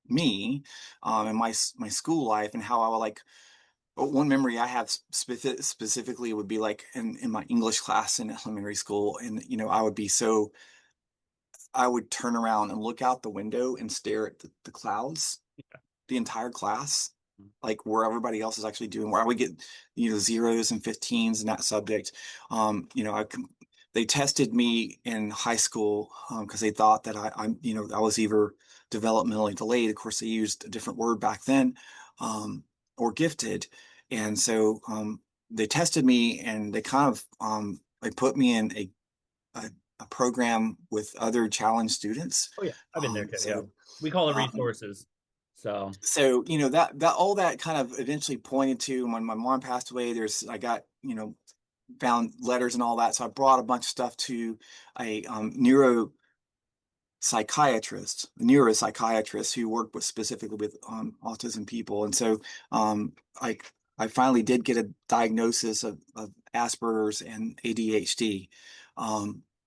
me, and my school life, and how I would like. One memory I have specifically would be like in my English class in elementary school, and I would turn around and look out the window and stare at the clouds the entire class, like where everybody else is actually doing, where I would get, zeros and 15s in that subject. They tested me in high school because they thought that I was either developmentally delayed. Of course, they used a different word back then, or gifted. And so they tested me, and they kind of they put me in a, a program with other challenged students. Oh yeah, I've been there Um, too. Yeah, so we call it um, resources. So so that all that kind of eventually pointed to when my mom passed away. I got found letters and all that, so I brought a bunch of stuff to a neuropsychiatrist who worked specifically with autism people. And so um, I I finally did get a diagnosis of Asperger's and ADHD.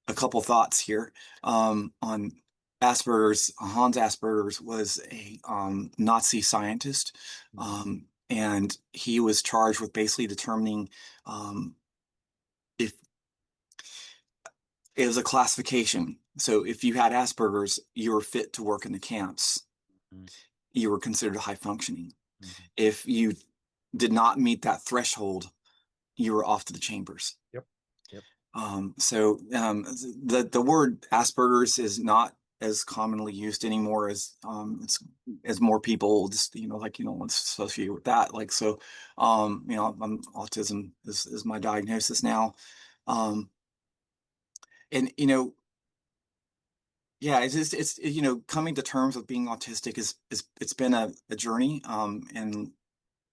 A couple thoughts here on Asperger's. Hans Asperger's was a Nazi scientist, and he was charged with basically determining um, if it was a classification. So if you had Asperger's, you were fit to work in the camps. Mhm. You were considered high functioning. Mhm. If you did not meet that threshold, you were off to the chambers. Yep. Yep. The word Asperger's is not as commonly used anymore it's as more people just like associate with that like so autism is my diagnosis now um and yeah, coming to terms with being autistic is it's been a journey and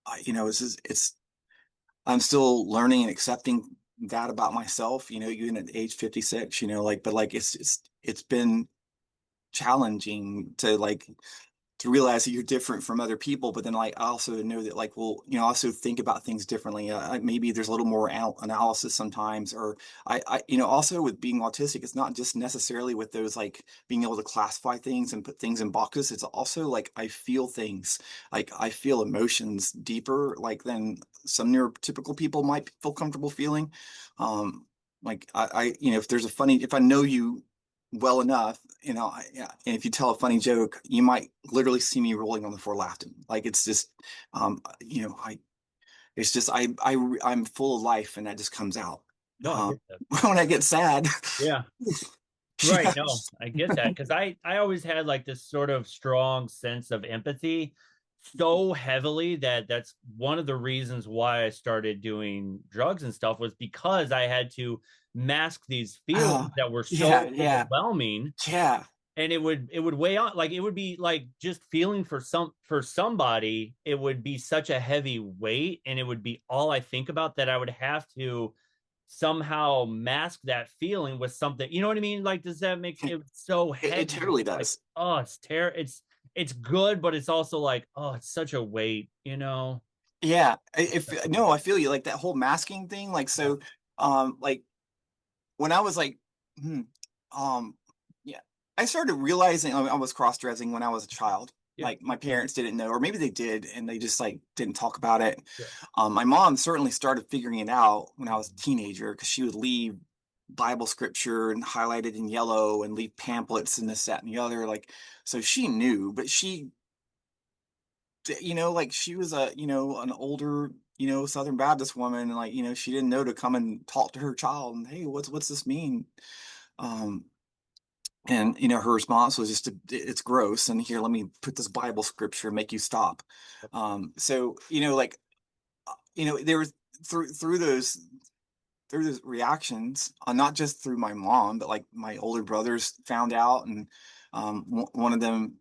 it's I'm still learning and accepting that about myself, even at age 56, but like it's been challenging to realize that you're different from other people, but then like I also know that like well, also think about things differently. Maybe there's a little more analysis sometimes, or also with being autistic, it's not just necessarily with those like being able to classify things and put things in boxes. It's also like I feel things, like I feel emotions deeper, like than some neurotypical people might feel comfortable feeling. Like if I know you well enough, yeah, and if you tell a funny joke, you might literally see me rolling on the floor laughing. Like it's just, it's just, I'm full of life, and that just comes out. No, I get that. When I get sad, Yeah. Right. yeah, No, I get that because I always had like this sort of strong sense of empathy so heavily that that's one of the reasons why I started doing drugs and stuff was because I had to mask these oh, feelings that were yeah, so yeah, overwhelming, yeah, and it would weigh on, like it would be like just feeling for somebody, it would be such a heavy weight, and it would be all I think about, that I would have to somehow mask that feeling with something. You know what I mean? Like, does that make it so it heavy? totally Like, does. oh, it's good, but it's also like, oh, it's such a weight, you know? Yeah, if no, I feel you. Like that whole masking thing. Like Yeah. so, like when I was like, hmm, um, yeah, I started realizing I was cross-dressing when I was a child. Yeah. Like my parents didn't know, or maybe they did, and they just like didn't talk about it. Sure. My mom certainly started figuring it out when I was a teenager because she would leave Bible scripture and highlighted in yellow and leave pamphlets and this, that, and the other. Like, so she knew, but like she was an older, Southern Baptist woman, and like, she didn't know to come and talk to her child and hey, what's this mean? Um, and her response was just, it's gross. And here, let me put this Bible scripture and make you stop. So, like, there was through those reactions, not just through my mom, but like my older brothers found out. And one of them,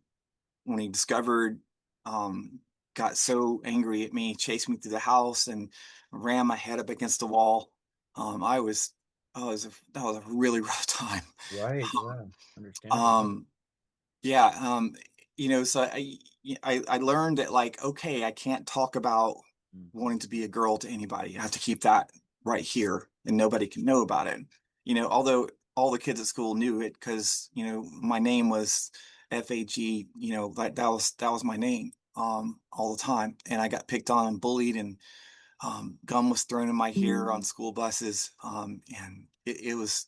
when he discovered, um, got so angry at me, chased me through the house and ran my head up against the wall. I was, that was a really rough time. Right. Yeah. Understandable. Um, yeah, so I learned that like, okay, I can't talk about Mm. wanting to be a girl to anybody. I have to keep that right here, and nobody can know about it. Although all the kids at school knew it because my name was FAG. Like that was my name all the time, and I got picked on and bullied, and gum was thrown in my hair on school buses, and it was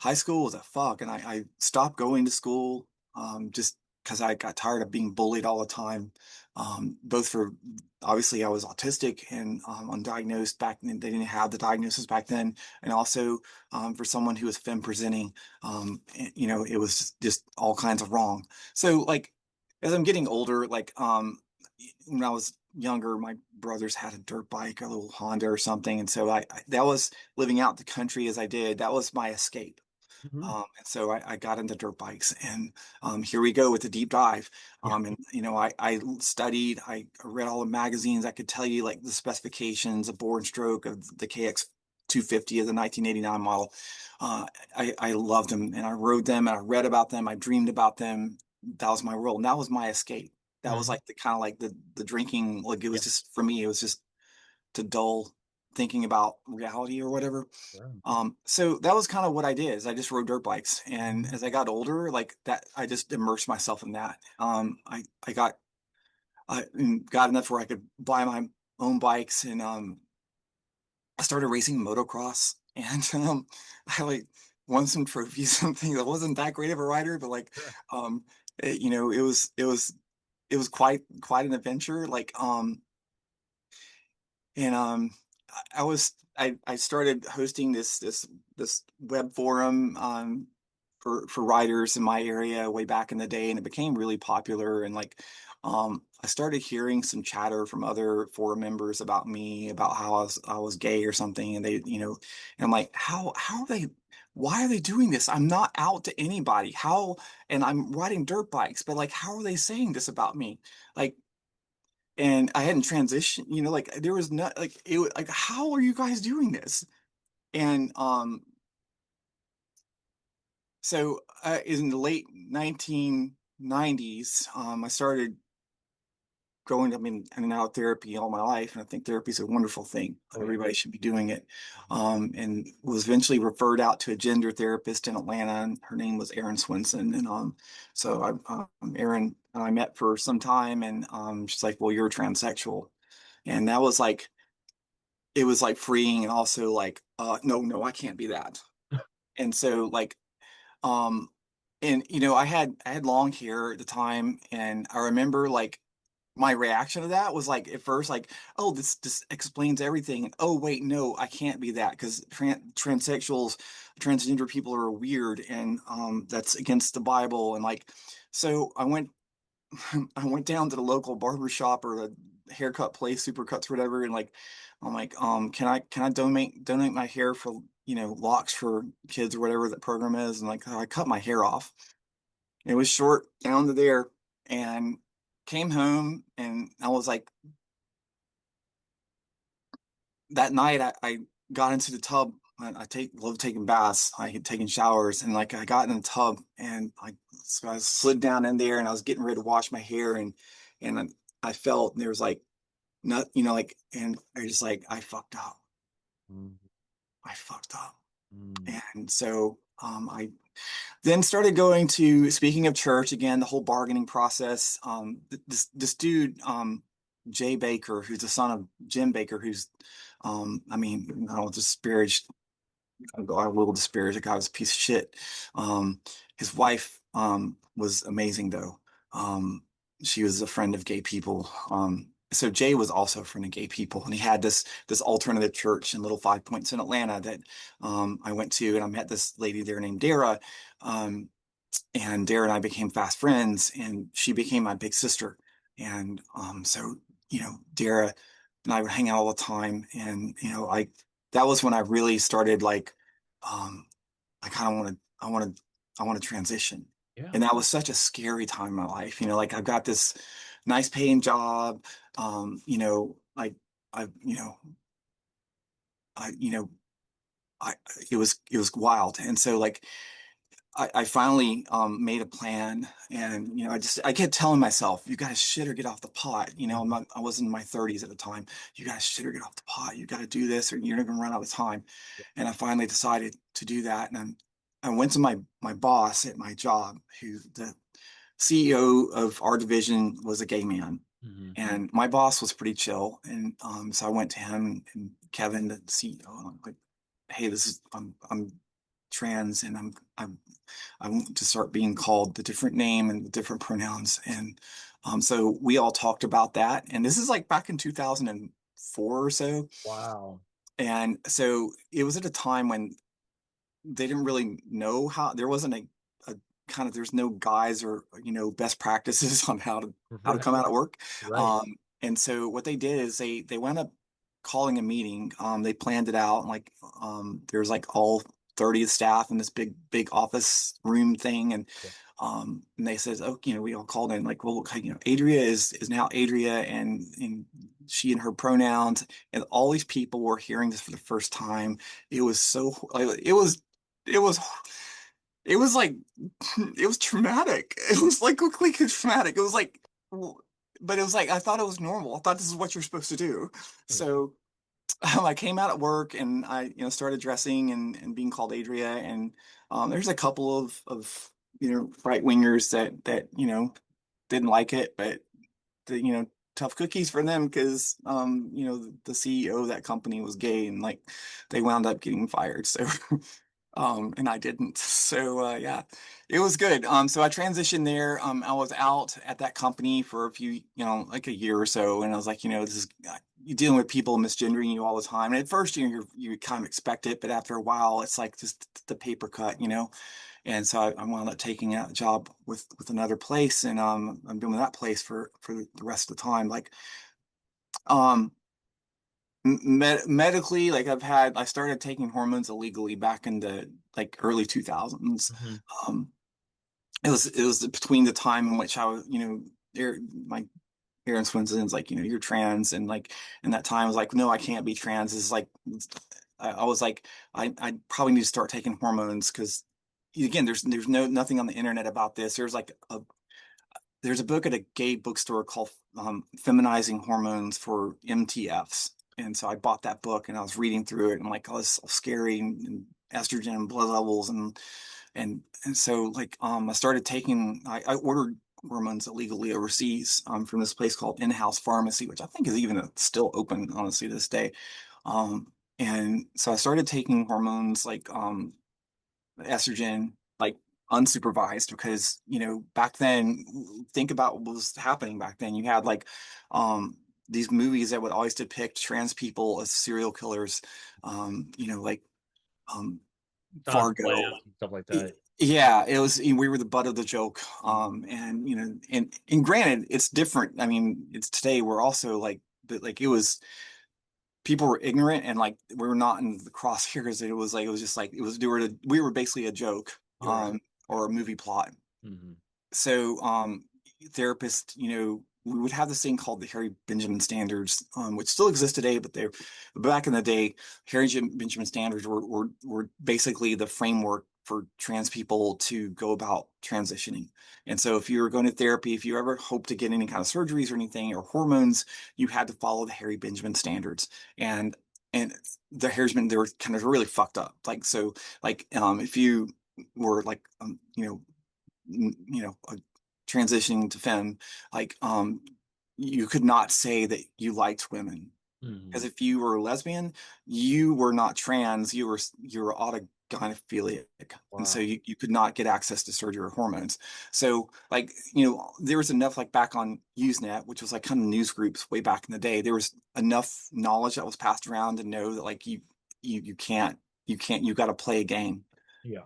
high school was a fuck, and I stopped going to school just because I got tired of being bullied all the time. Both for obviously I was autistic and undiagnosed back then. They didn't have the diagnosis back then, and also for someone who was femme presenting, it was just all kinds of wrong. So like as I'm getting older, like when I was younger, my brothers had a dirt bike, a little Honda or something, and so I that was living out the country as I did. That was my escape. Mhm. And so I got into dirt bikes, and here we go with the deep dive. Yeah. And I studied, I read all the magazines. I could tell you like the specifications, of bore and stroke of the KX 250 of the 1989 model. Uh, I loved them, and I rode them, and I read about them. I dreamed about them. That was my world, and that was my escape. That was Mhm. like the kind of like the drinking. Like it Yeah. was just for me. It was just to dull thinking about reality or whatever. Sure. So that was kind of what I did is I just rode dirt bikes. And Mhm. as I got older, like that, I just immersed myself in that. I got I got enough where I could buy my own bikes, and I started racing motocross, and I like won some trophies and things. I wasn't that great of a rider, but like Sure. it was quite an adventure. Like and I started hosting this web forum for writers in my area way back in the day, and it became really popular. And like I started hearing some chatter from other forum members about me, about how I was gay or something, and they, and I'm like, how are they? Why are they doing this? I'm not out to anybody. How? And I'm riding dirt bikes, but like, how are they saying this about me? Like, and I hadn't transitioned, like there was not like it was like, how are you guys doing this? And so in the late 1990s, I started going, I mean, in and out of therapy all my life, and I think therapy is a wonderful thing. Oh yeah. Everybody should be doing it. And was eventually referred out to a gender therapist in Atlanta, and her name was Erin Swinson. And so Erin and I met for some time, and she's like, "Well, you're transsexual," and that was like, it was like freeing, and also like, no, I can't be that. And so like, um, and I had long hair at the time, and I remember like my reaction to that was like at first like, oh, this explains everything. And, oh wait, no, I can't be that because transsexuals, transgender people are weird, and that's against the Bible. And like, so I went I went down to the local barber shop or the haircut place, Supercuts or whatever, and like I'm like, can I donate my hair for, locks for kids or whatever that program is? And like, I cut my hair off. It was short down to there, and came home, and I was like, that night I got into the tub. Love taking baths. I had taken showers, and like I got in the tub, and so I slid down in there, and I was getting ready to wash my hair, and I felt there was like not, like, and I just like, I fucked up. Mm, I fucked up. mm, And so I then started going to, speaking of church again, the whole bargaining process. This dude, Jay Baker, who's the son of Jim Baker, who's, I mean, I don't disparage, I will disparage the guy, was a piece of shit. His wife was amazing though. She was a friend of gay people. So Jay was also a friend of gay people, and he had this alternative church in Little Five Points in Atlanta that I went to, and I met this lady there named Dara. Um, and Dara and I became fast friends, and she became my big sister. And so Dara and I would hang out all the time, and that was when I really started like, um, I kind of want to transition, yeah. and that was such a scary time in my life. Like I've got this nice paying job, like I, I, you know, I it was wild, and so like I finally made a plan, and I kept telling myself, you got to shit or get off the pot. Mhm. I was in my 30s at the time. You got to shit or get off the pot. You got to do this, or you're not gonna run out of time. Yeah. And I finally decided to do that, and I went to my boss at my job, who the CEO of our division was a gay man, Mhm. and my boss was pretty chill. And so I went to him and Kevin, the CEO, and I'm like, hey, I'm trans, and I want to start being called the different name and the different pronouns. And so we all talked about that. And this is like back in 2004 or so. Wow. And so it was at a time when they didn't really know how, there wasn't a kind of, there's no guides or, best practices on how to come Right. out of work. Right. And so what they did is they wound up calling a meeting. They planned it out, and like there's like all 30 staff in this big office room thing, Yeah. and they says, oh, we all called in like, well, okay, Adria is now Adria, and she and her pronouns, and all these people were hearing this for the first time. It was so like, it was it was like it was traumatic. It was like quickly traumatic. It was like, but it was like I thought it was normal. I thought this is what you're supposed to do. Yeah. So I came out at work, and I started dressing and being called Adria. And there's a couple of right wingers that didn't like it, but tough cookies for them because the CEO of that company was gay, and like they wound up getting fired. So and I didn't. So yeah, it was good. So I transitioned there. I was out at that company for a few, like a year or so, and I was like, this is you're dealing with people misgendering you all the time. And at first, you kind of expect it, but after a while, it's like just the paper cut. And so I wound up taking a job with another place, and I'm doing that place for the rest of the time. Like um medically, like I started taking hormones illegally back in the like early 2000s. Mm-hmm. Um, it was between the time in which I was, my parents went in, like, you're trans, and like, and that time I was like, no, I can't be trans. It's like, I was like, I probably need to start taking hormones because, again, there's nothing on the internet about this. There's a book at a gay bookstore called Feminizing Hormones for MTFs. And so I bought that book and I was reading through it, and I'm like, oh, this is so scary, and estrogen and blood levels, and so like I started taking I ordered hormones illegally overseas from this place called In-House Pharmacy, which I think is even still open, honestly, to this day. And so I started taking hormones like estrogen, like unsupervised, because back then, think about what was happening back then. You had like these movies that would always depict trans people as serial killers, like um Silence of the Fargo. Lambs and stuff like that. Yeah, it was, we were the butt of the joke. And and granted, it's different. I mean, it's today we're also like, but like it was, people were ignorant, and like we were not in the crosshairs. It was like, it was just like, we were basically a joke, You're right. or a movie plot. Mm-hmm. So therapists, we would have this thing called the Harry Benjamin standards, which still exist today, but they're back in the day. Benjamin standards were basically the framework for trans people to go about transitioning. And so if you were going to therapy, if you ever hope to get any kind of surgeries or anything, or hormones, you had to follow the Harry Benjamin standards. And the Harrisman, they were kind of really fucked up. Like, so like if you were like transitioning to femme, like you could not say that you liked women, Mm-hmm. because if you were a lesbian, you were not trans, you were autogynephilic, and so Wow. you could not get access to surgery or hormones. So like, there was enough, like back on Usenet, which was like kind of news groups way back in the day, there was enough knowledge that was passed around to know that like you can't, you got to play a game. Yeah.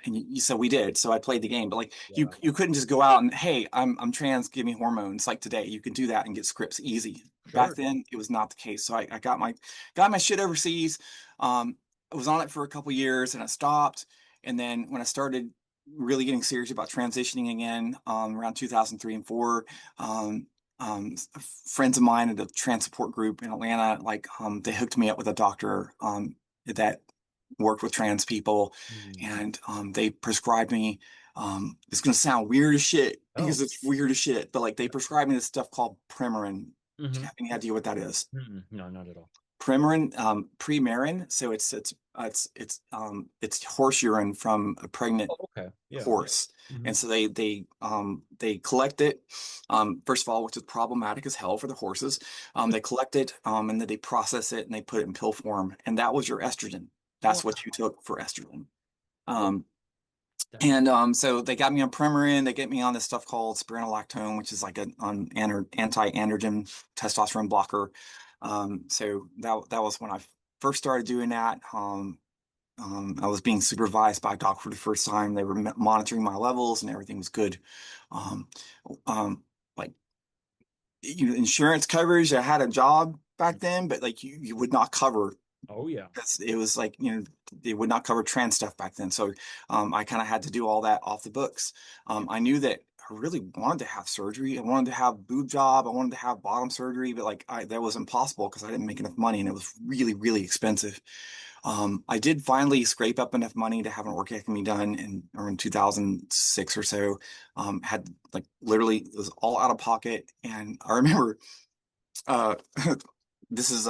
And so we did. So I played the game, but like Yeah. you couldn't just go out and, hey, I'm trans, give me hormones. Like today, you can do that and get scripts easy. Back Sure. then, it was not the case. So I got my shit overseas. I was on it for a couple years and I stopped. And then when I started really getting serious about transitioning again, around 2003 and four, friends of mine at a trans support group in Atlanta, like they hooked me up with a doctor that worked with trans people, Mm-hmm. and they prescribed me. It's gonna sound weird as shit Oh. because it's weird as shit, but like they prescribed me this stuff called Premarin. Do you Mm-hmm. have any idea what that is? Mm-mm. No, not at all. Premarin, Premarin. So it's horse urine from a pregnant Oh, okay. Yeah. horse. Mm-hmm. And so they collect it, first of all, which is problematic as hell for the horses. They collect it, and then they process it and they put it in pill form, and that was your estrogen. Wow. That's what you took for estrogen. Wow. Um, That- and so they got me on Premarin. They get me on this stuff called spironolactone, which is like an anti-androgen testosterone blocker. So that was when I first started doing that. I was being supervised by a doctor for the first time. They were monitoring my levels and everything was good. Um, like, insurance coverage, I had a job back then, but like you would not cover, Oh yeah. because it was like, they would not cover trans stuff back then. So I kind of had to do all that off the books. I knew that I really wanted to have surgery. I wanted to have boob job. I wanted to have bottom surgery, but like that was impossible because I didn't make enough money and it was really, really expensive. I did finally scrape up enough money to have an orchiectomy done in 2006 or so. Had like literally, it was all out of pocket, and I remember uh, this is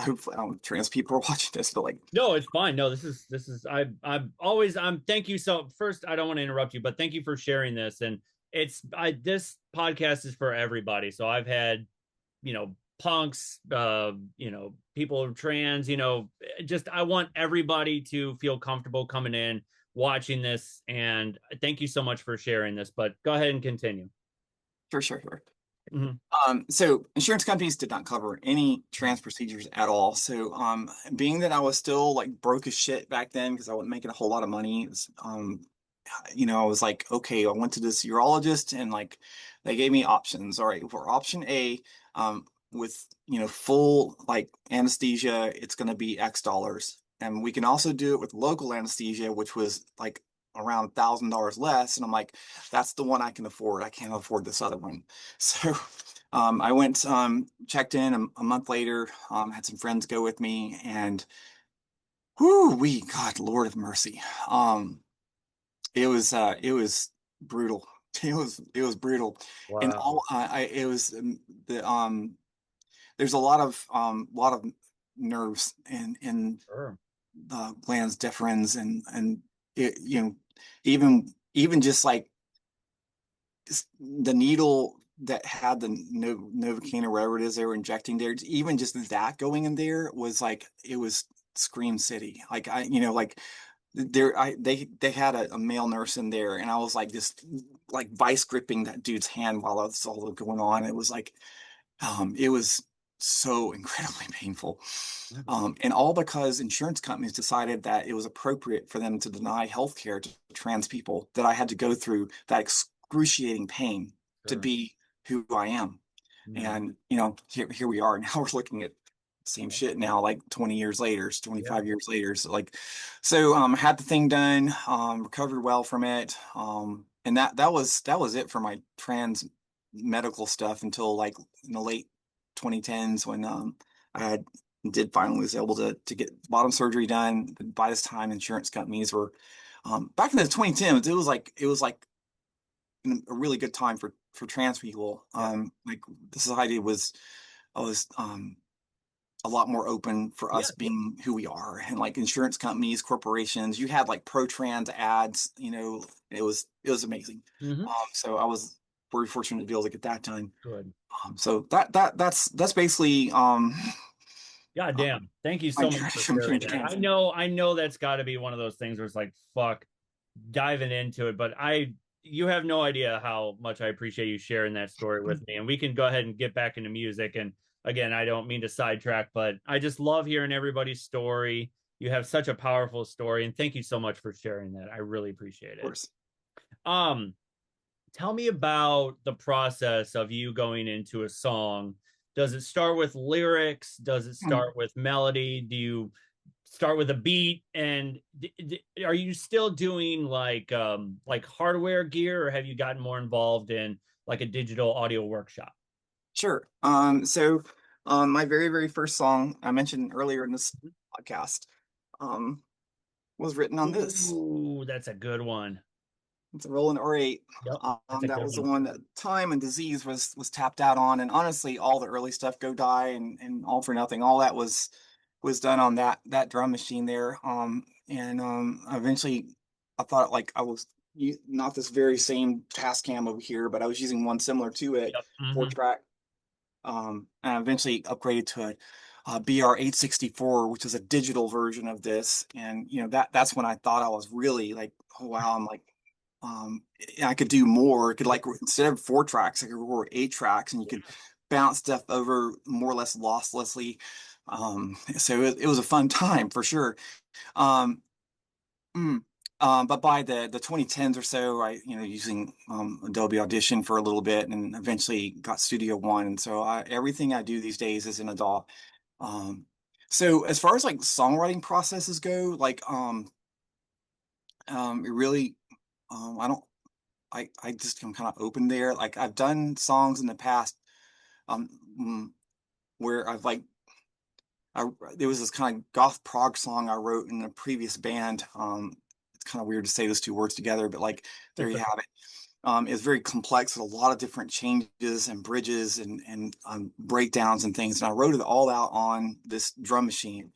hopefully I don't know if trans people are watching this, but like, No, it's fine. No, this is I'm always I'm thank you so first I don't want to interrupt you, but thank you for sharing this. And this podcast is for everybody. So I've had, punks, people trans, just I want everybody to feel comfortable coming in, watching this. And thank you so much for sharing this, but go ahead and continue. Sure, sure, sure. Mhm. So insurance companies did not cover any trans procedures at all. So being that I was still like broke as shit back then because I wasn't making a whole lot of money, I was like, okay, I went to this urologist and like they gave me options. All right, for option A, with full like anesthesia, it's going to be X dollars, and we can also do it with local anesthesia, which was like around $1,000 less. And I'm like, that's the one I can afford. I can't afford this other one. So I went, checked in a month later, had some friends go with me, and God, Lord of mercy. It was brutal. It was brutal. And Wow. all it was the there's a lot of nerves in Sure. the glands deferens, and it, even just like the needle that had the Novocaine or whatever it is they were injecting there, even just that going in there was like it was Scream City. Like like they had a male nurse in there, and I was like just like vice gripping that dude's hand while it was all going on. It was so incredibly painful. And all because insurance companies decided that it was appropriate for them to deny health care to trans people, that I had to go through that excruciating pain to Sure. be who I am. Mhm. And, here we are. Now we're looking at the same shit now, like 20 years later, Yeah. 25 years later. So had the thing done, recovered well from it. And that was it for my trans medical stuff until like in the late 2010s when I had did finally was able to get bottom surgery done. By this time, insurance companies were back in the 2010s. It was like a really good time for trans people. Yeah. Like the society was a lot more open for Yeah. us being who we are, and like insurance companies, corporations. You had like pro trans ads. It was amazing. Hmm. So I was very fortunate to be able to get that done. Good. So that's basically God uh, damn. Thank you my so much journey for from being sharing that. trans. I know that's got to be one of those things where it's like, fuck, diving into it. But you have no idea how much I appreciate you sharing that story with me. And we can go ahead and get back into music. And again, I don't mean to sidetrack, but I just love hearing everybody's story. You have such a powerful story. And thank you so much for sharing that. I really appreciate Of it. course. Um, Tell me about the process of you going into a song. Does it start with lyrics? Does it Mm. start with melody? Do you start with a beat? And are you still doing like hardware gear, or have you gotten more involved in like a digital audio workshop? Sure. So my very, very first song I mentioned earlier in this podcast um, was written on this. Ooh, that's a good one. It's a Roland R8. Yep, that's a That good was the one. one that Time and Disease was tapped out on, and honestly, all the early stuff, Go Die and All for Nothing, all that was done on that drum machine there. And eventually, I thought like I was not this very same Tascam over here, but I was using one similar to it, Yep. four Hmm. track. And I eventually upgraded to a BR864, which is a digital version of this. And that's when I thought I was really like, oh wow, I'm like, I could do more. It could Yeah. like instead of 4 tracks, I could record 8 tracks, and you could bounce stuff over more or less losslessly. So it was a fun time for sure. Um, mm, but by the 2010s or so, I using Adobe Audition for a little bit, and eventually got Studio One. And so everything I do these days is in Adobe. Um, so as far as like songwriting processes go, like it really I don't I just am kind of open there. Like I've done songs in the past um mm, where I've like I there was this kind of goth prog song I wrote in a previous band. It's kind of weird to say those two words together, but like there you have it. It's very complex with a lot of different changes and bridges and breakdowns and things. And I wrote it all out on this drum machine.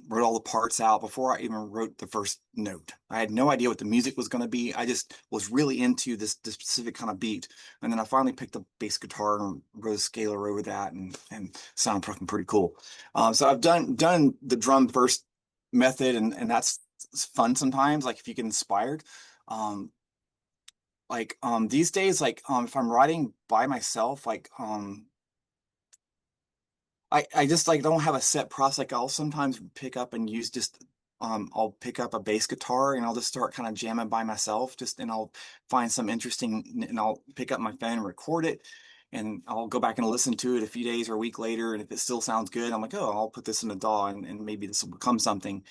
wrote all the parts out before I even wrote the first note. I had no idea what the music was going to be. I just was really into this specific kind of beat. And then I finally picked up bass guitar and wrote a scalar over that and sounded fucking pretty cool. So I've done the drum first method, and that's fun sometimes, like if you get inspired. Um, these days, if I'm writing by myself, I just like don't have a set process. Like I'll sometimes pick up and use just I'll pick up a bass guitar and I'll just start kind of jamming by myself, just and I'll find some interesting and I'll pick up my phone and record it, and I'll go back and listen to it a few days or a week later, and if it still sounds good, I'm like, oh, I'll put this in the DAW, and maybe this will become something.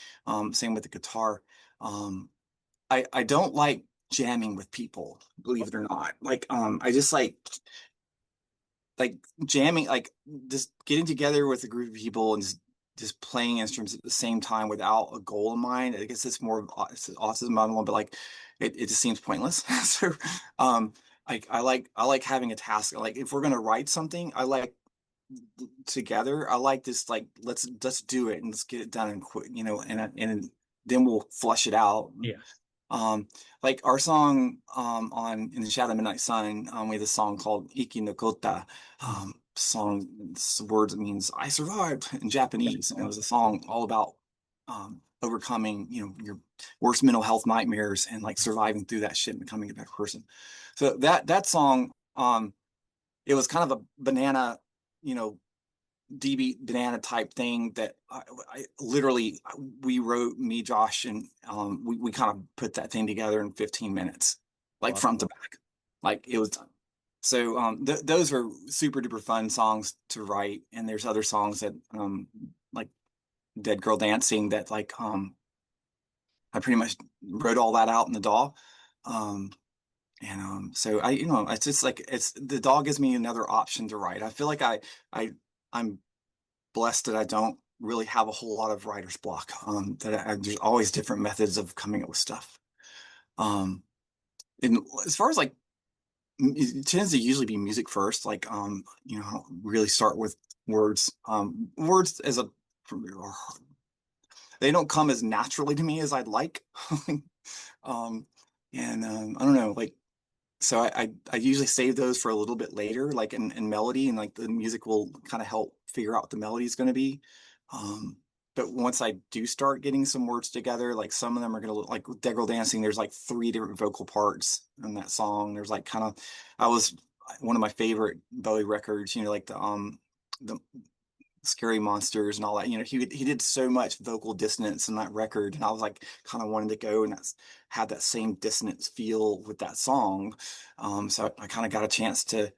Same with the guitar. I don't like jamming with people, believe it or not. I just like jamming, like just getting together with a group of people and just playing instruments at the same time without a goal in mind. I guess it's more of it's autism on one, but like it just seems pointless. So I like having a task. Like if we're gonna write something, I like together. I like this like let's do it and let's get it done and quit, and then we'll flush it out. Yeah. Um, like our song on In the Shadow of Midnight Sun, we have a song called Iki no Kota. Song, this words it means I survived in Japanese. And it was a song all about overcoming, your worst mental health nightmares and like surviving through that shit and becoming a better person. So that song, it was kind of a banana, you know, DB banana type thing that I literally we wrote, me, Josh, and we kind of put that thing together in 15 minutes, like Awesome. front to back, like it was done. So those are super duper fun songs to write, and there's other songs that like Dead Girl Dancing that I pretty much wrote all that out in the DAW. Um, so it's just like it's the DAW gives me another option to write. I feel like I'm blessed that I don't really have a whole lot of writer's block. There's always different methods of coming up with stuff. Um, and as far as like, it tends to usually be music first. Like, really start with words. Words as a they don't come as naturally to me as I'd like. um, I don't know, like so I usually save those for a little bit later, like in melody, and like the music will kind of help figure out what the melody is going to be. Um, but once I do start getting some words together, like some of them are going to look like with Dead Girl Dancing, there's like three different vocal parts in that song. There's like kind of, I was one of my favorite Bowie records, like the Scary Monsters and all that. He did so much vocal dissonance in that record, and I was like kind of wanted to go and had that same dissonance feel with that song. So I kind of got a chance to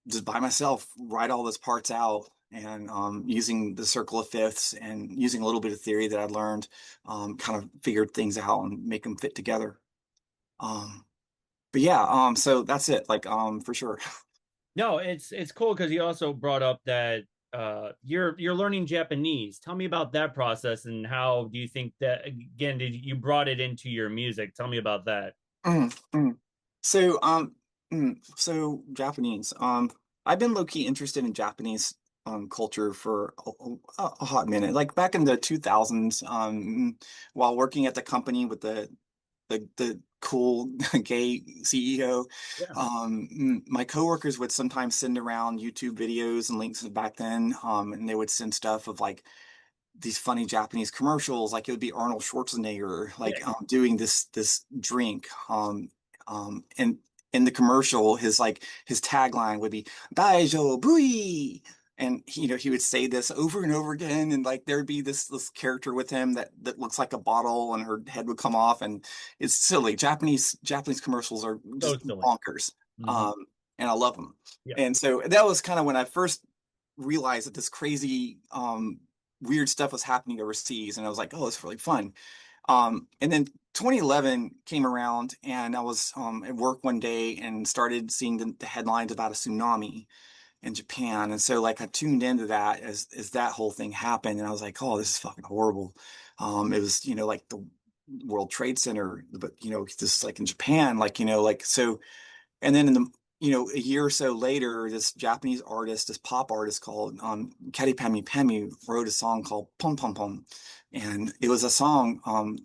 just by myself write all those parts out, and using the circle of fifths and using a little bit of theory that I learned, kind of figured things out and make them fit together. But yeah, so that's it, like for sure. No, it's cool because you also brought up that you're learning Japanese. Tell me about that process and how do you think that again did you brought it into your music? Tell me about that. Mm, mm. So, so Japanese. I've been low-key interested in Japanese culture for a hot minute. Like back in the 2000s, while working at the company with the cool gay CEO, Yeah. my coworkers would sometimes send around YouTube videos and links back then, and they would send stuff of like these funny Japanese commercials, like it would be Arnold Schwarzenegger, Yeah. like doing this drink, and in the commercial, his tagline would be "Daijo Bui," and he would say this over and over again, and like there'd be this character with him that looks like a bottle, and her head would come off, and it's silly. Japanese commercials are So just silly. bonkers, Hmm. um, and I love them. Yeah. And so that was kind of when I first realized that this crazy weird stuff was happening overseas, and I was like, oh, it's really fun. And then 2011 came around, and I was at work one day and started seeing the headlines about a tsunami in Japan, and so like I tuned into that as that whole thing happened, and I was like, oh, this is fucking horrible. It was like the World Trade Center, but this is like in Japan, like like so. And then a year or so later, this Japanese artist, this pop artist called Kari Pami Pami wrote a song called Pom Pom Pom. And it was a song,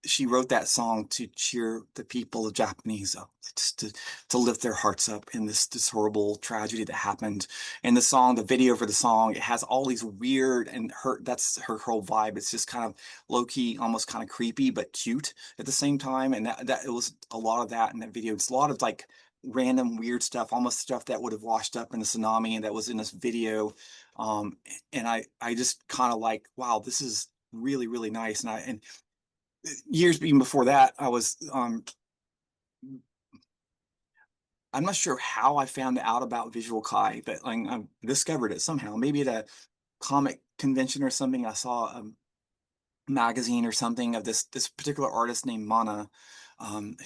she wrote that song to cheer the people of Japanese up, just to lift their hearts up in this horrible tragedy that happened. And the song, the video for the song, it has all these weird, and that's her whole vibe. It's just kind of low key, almost kind of creepy, but cute at the same time. And that it was a lot of that in that video. It's a lot of like random weird stuff, almost stuff that would have washed up in the tsunami, and that was in this video. And I just kind of like, wow, this is really, really nice. And years even before that, I was I'm not sure how I found out about Visual Kai, but like, I discovered it somehow. Maybe at a comic convention or something. I saw a magazine or something of this particular artist named Mana,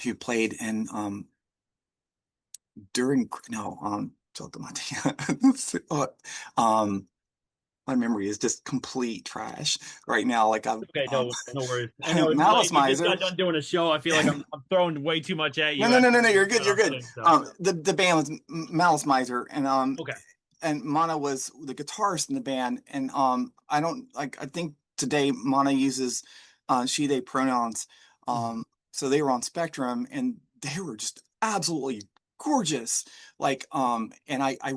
who played in during no my memory is just complete trash right now. Like I'm Okay, no worries. I know it's Malice late. We just Miser. got done doing a show. I feel like I'm throwing way too much at you. No. You're good. You're good. So. The band was Malice Miser, Okay. and Mana was the guitarist in the band. And I don't like. I think today Mana uses she they pronouns. So they were on Spectrum, and they were just absolutely gorgeous. Like and I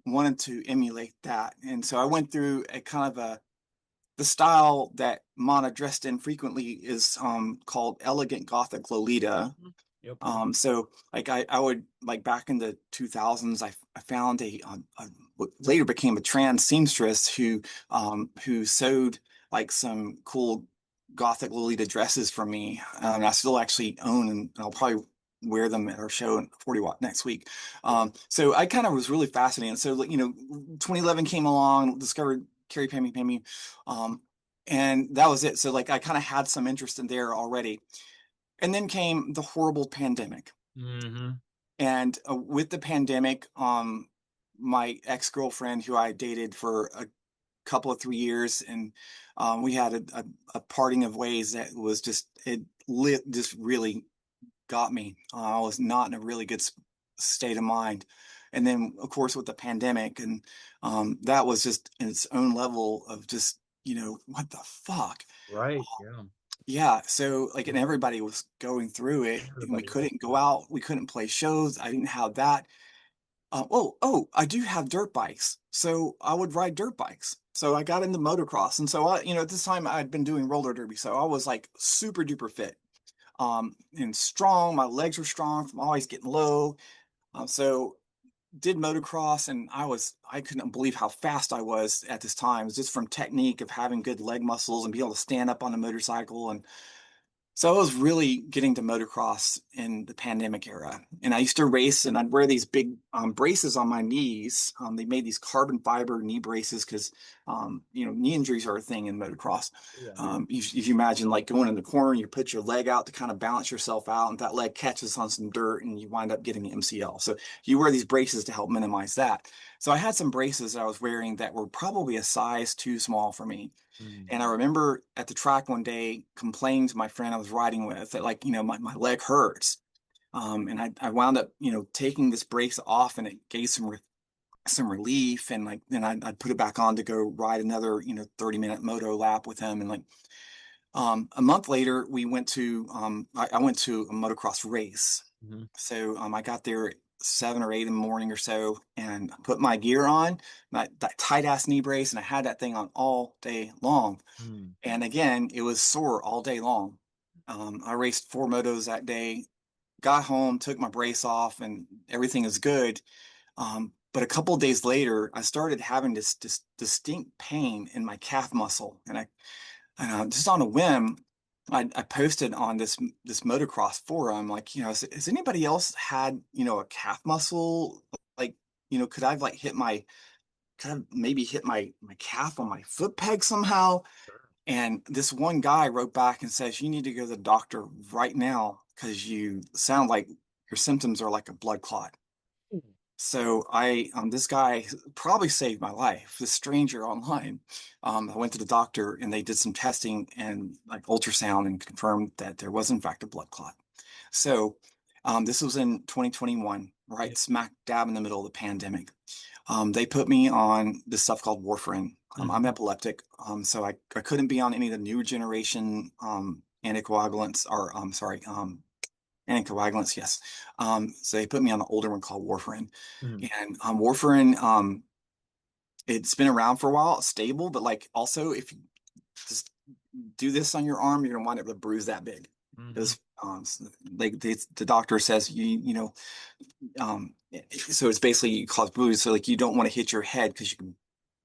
wanted to emulate that, and so I went through a kind of the style that Mana dressed in frequently is called elegant Gothic Lolita. Yep. So like I would like back in the 2000s, I found what later became a trans seamstress who sewed like some cool Gothic Lolita dresses for me. I still actually own, and I'll probably wear them at our show in 40 Watt next week. So I kind of was really fascinated. So 2011 came along, discovered Kari Pami Pami, and that was it. So like I kind of had some interest in there already. And then came the horrible pandemic. And with the pandemic, my ex-girlfriend, who I dated for a couple of 3 years, and we had a parting of ways that was just just really got me. I was not in a really good state of mind. And then, of course, with the pandemic, and that was just in its own level of just, what the fuck? Right. Yeah. Yeah. So, like, and everybody was going through it, and we couldn't go out. We couldn't play shows. I didn't have that. I do have dirt bikes. So I would ride dirt bikes. So I got into motocross. And so at this time I'd been doing roller derby. So I was like super duper fit. And strong. My legs were strong from always getting low. So did motocross, and I couldn't believe how fast I was at this time. It was just from technique of having good leg muscles and be able to stand up on a motorcycle. And so I was really getting to motocross in the pandemic era. And I used to race, and I'd wear these big braces on my knees. They made these carbon fiber knee braces because, knee injuries are a thing in motocross. Yeah. If you imagine like going in the corner, you put your leg out to kind of balance yourself out, and that leg catches on some dirt and you wind up getting an MCL. So you wear these braces to help minimize that. So I had some braces that I was wearing that were probably a size too small for me. And I remember at the track one day complaining to my friend I was riding with that, like, my leg hurts. And I wound up, taking this brace off, and it gave some relief. And like, then I'd put it back on to go ride another, 30-minute moto lap with him. And like, a month later, we went to, I went to a motocross race. So I got there at 7 or 8 in the morning or so, and put my gear on, that tight ass knee brace, and I had that thing on all day long. And again, it was sore all day long. I raced 4 motos that day, got home, took my brace off, and everything is good. But a couple of days later, I started having this distinct pain in my calf muscle, and I just on a whim, I posted on this motocross forum, like, has anybody else had, a calf muscle? Like, could I like maybe hit my calf on my foot peg somehow? And this one guy wrote back and says, you need to go to the doctor right now because you sound like your symptoms are like a blood clot. So this guy probably saved my life, this stranger online. I went to the doctor, and they did some testing and like ultrasound, and confirmed that there was in fact a blood clot. So this was in 2021. right smack dab in the middle of the pandemic. They put me on this stuff called warfarin. I'm epileptic, so I couldn't be on any of the new generation anticoagulants, or sorry, anticoagulants, yes. So they put me on the older one called warfarin. Mhm. And warfarin, it's been around for a while, it's stable, but like also if you just do this on your arm, you're gonna wind up with a bruise that big. Mhm. Because like the doctor says so it's basically you cause bruise. So like you don't want to hit your head because you can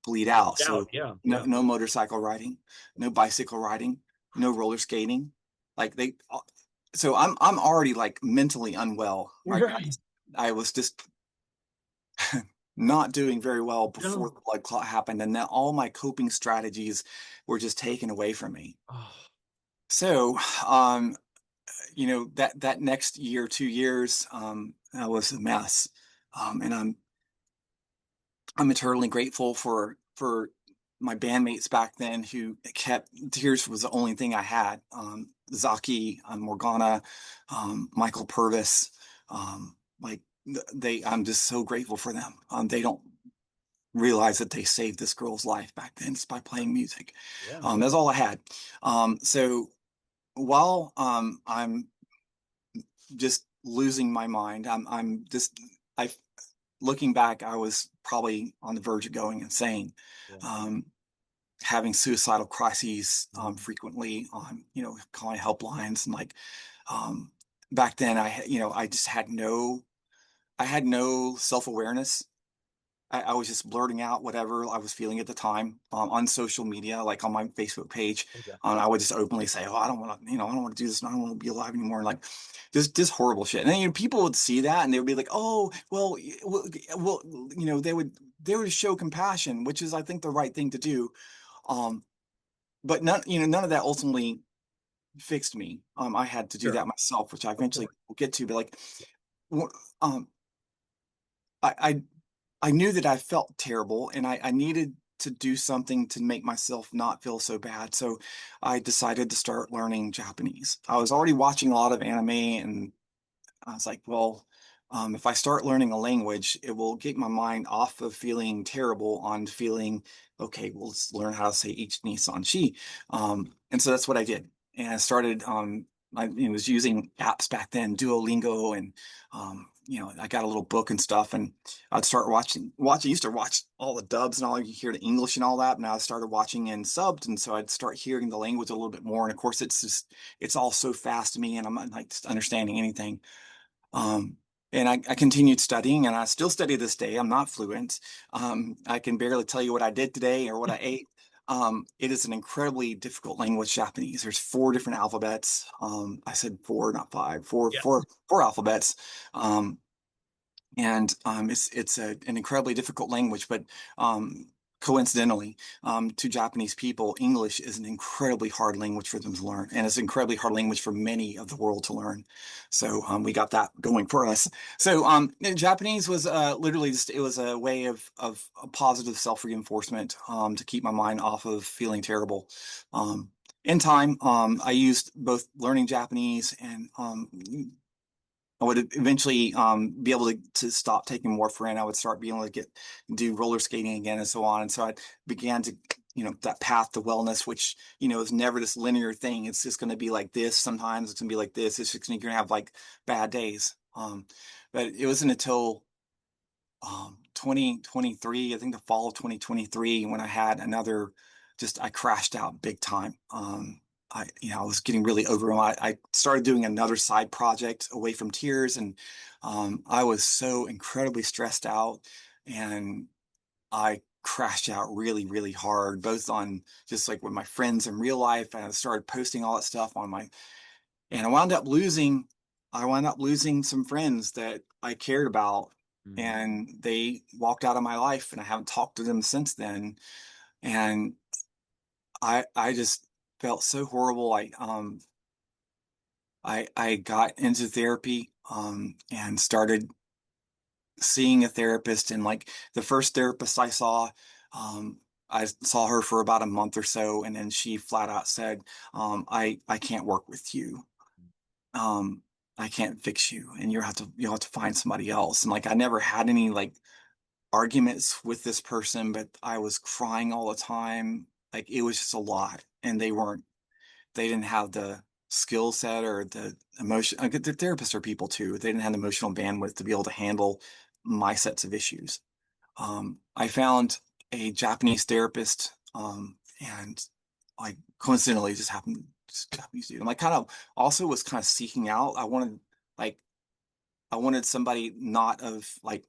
bleed out. Doubt, So yeah, no yeah. no motorcycle riding, no bicycle riding, no roller skating. Like so I'm already like mentally unwell. Like Right. I was just not doing very well before No. the blood clot happened, and then all my coping strategies were just taken away from me. Oh, So that next year, 2 years, I was a mess. And I'm eternally grateful for my bandmates back then who kept tears was the only thing I had. Zaki, Morgana, Michael Purvis, like I'm just so grateful for them. They don't realize that they saved this girl's life back then just by playing music. yeah. That's all I had. So while I'm just losing my mind, I'm just I looking back, I was probably on the verge of going insane, Yeah. um, having suicidal crises Mhm. frequently on, calling helplines and like um, back then I just I had no self awareness. I was just blurting out whatever I was feeling at the time on social media, like on my Facebook page. Okay. I would just openly say, "Oh, I don't want to, I don't want to do this. And I don't want to be alive anymore." And like, just horrible shit. And then people would see that and they would be like, "Oh, well, well, they would show compassion, which is, I think, the right thing to do." Um, but none of that ultimately fixed me. I had to do Sure. that myself, which I Of eventually course. will get to. But like, um, I I knew that I felt terrible and I needed to do something to make myself not feel so bad. So I decided to start learning Japanese. I was already watching a lot of anime and I was like, well, if I start learning a language, it will get my mind off of feeling terrible on feeling, okay, well, let's learn how to say each Nissan Shi. And so that's what I did. And I started, I was using apps back then, Duolingo, and, I got a little book and stuff. And I'd start used to watch all the dubs and all, you hear the English and all that. Now I started watching in subbed. And so I'd start hearing the language a little bit more. And of course, it's all so fast to me and I'm not like just understanding anything. Um, and I continued studying, and I still study this day. I'm not fluent. I can barely tell you what I did today or what I ate. It is an incredibly difficult language, Japanese. There's four different alphabets. I said four, not five. Yeah. Four alphabets. Um, and it's an incredibly difficult language, but um, coincidentally, to Japanese people, English is an incredibly hard language for them to learn, and it's an incredibly hard language for many of the world to learn. So we got that going for us. So Japanese was literally just it was a way of a positive self reinforcement to keep my mind off of feeling terrible. In time, I used both learning Japanese and I would eventually be able to stop taking warfarin. I would start being able to do roller skating again and so on. And so I began to, that path to wellness, which, is never this linear thing. It's just going to be like this. Sometimes it's going to be like this. It's just going to have like bad days. But it wasn't until 2023, I think the fall of 2023, when I had I crashed out big time. I was getting really overwhelmed. I started doing another side project away from tears, and I was so incredibly stressed out, and I crashed out really, really hard, both on just like with my friends in real life, and I started posting all that stuff on and I wound up losing some friends that I cared about, Mhm. and they walked out of my life, and I haven't talked to them since then, and I just felt so horrible. I got into therapy and started seeing a therapist, and like the first therapist I saw her for about a month or so, and then she flat out said, I can't work with you. Um, I can't fix you, and you'll have to find somebody else. And like I never had any like arguments with this person, but I was crying all the time. Like it was just a lot, and they didn't have the skill set or the emotion. Like, the therapists are people too. They didn't have the emotional bandwidth to be able to handle my sets of issues. I found a Japanese therapist, and like coincidentally, it just happened. Just Japanese dude. And like kind of also was kind of seeking out. Like I wanted somebody not of like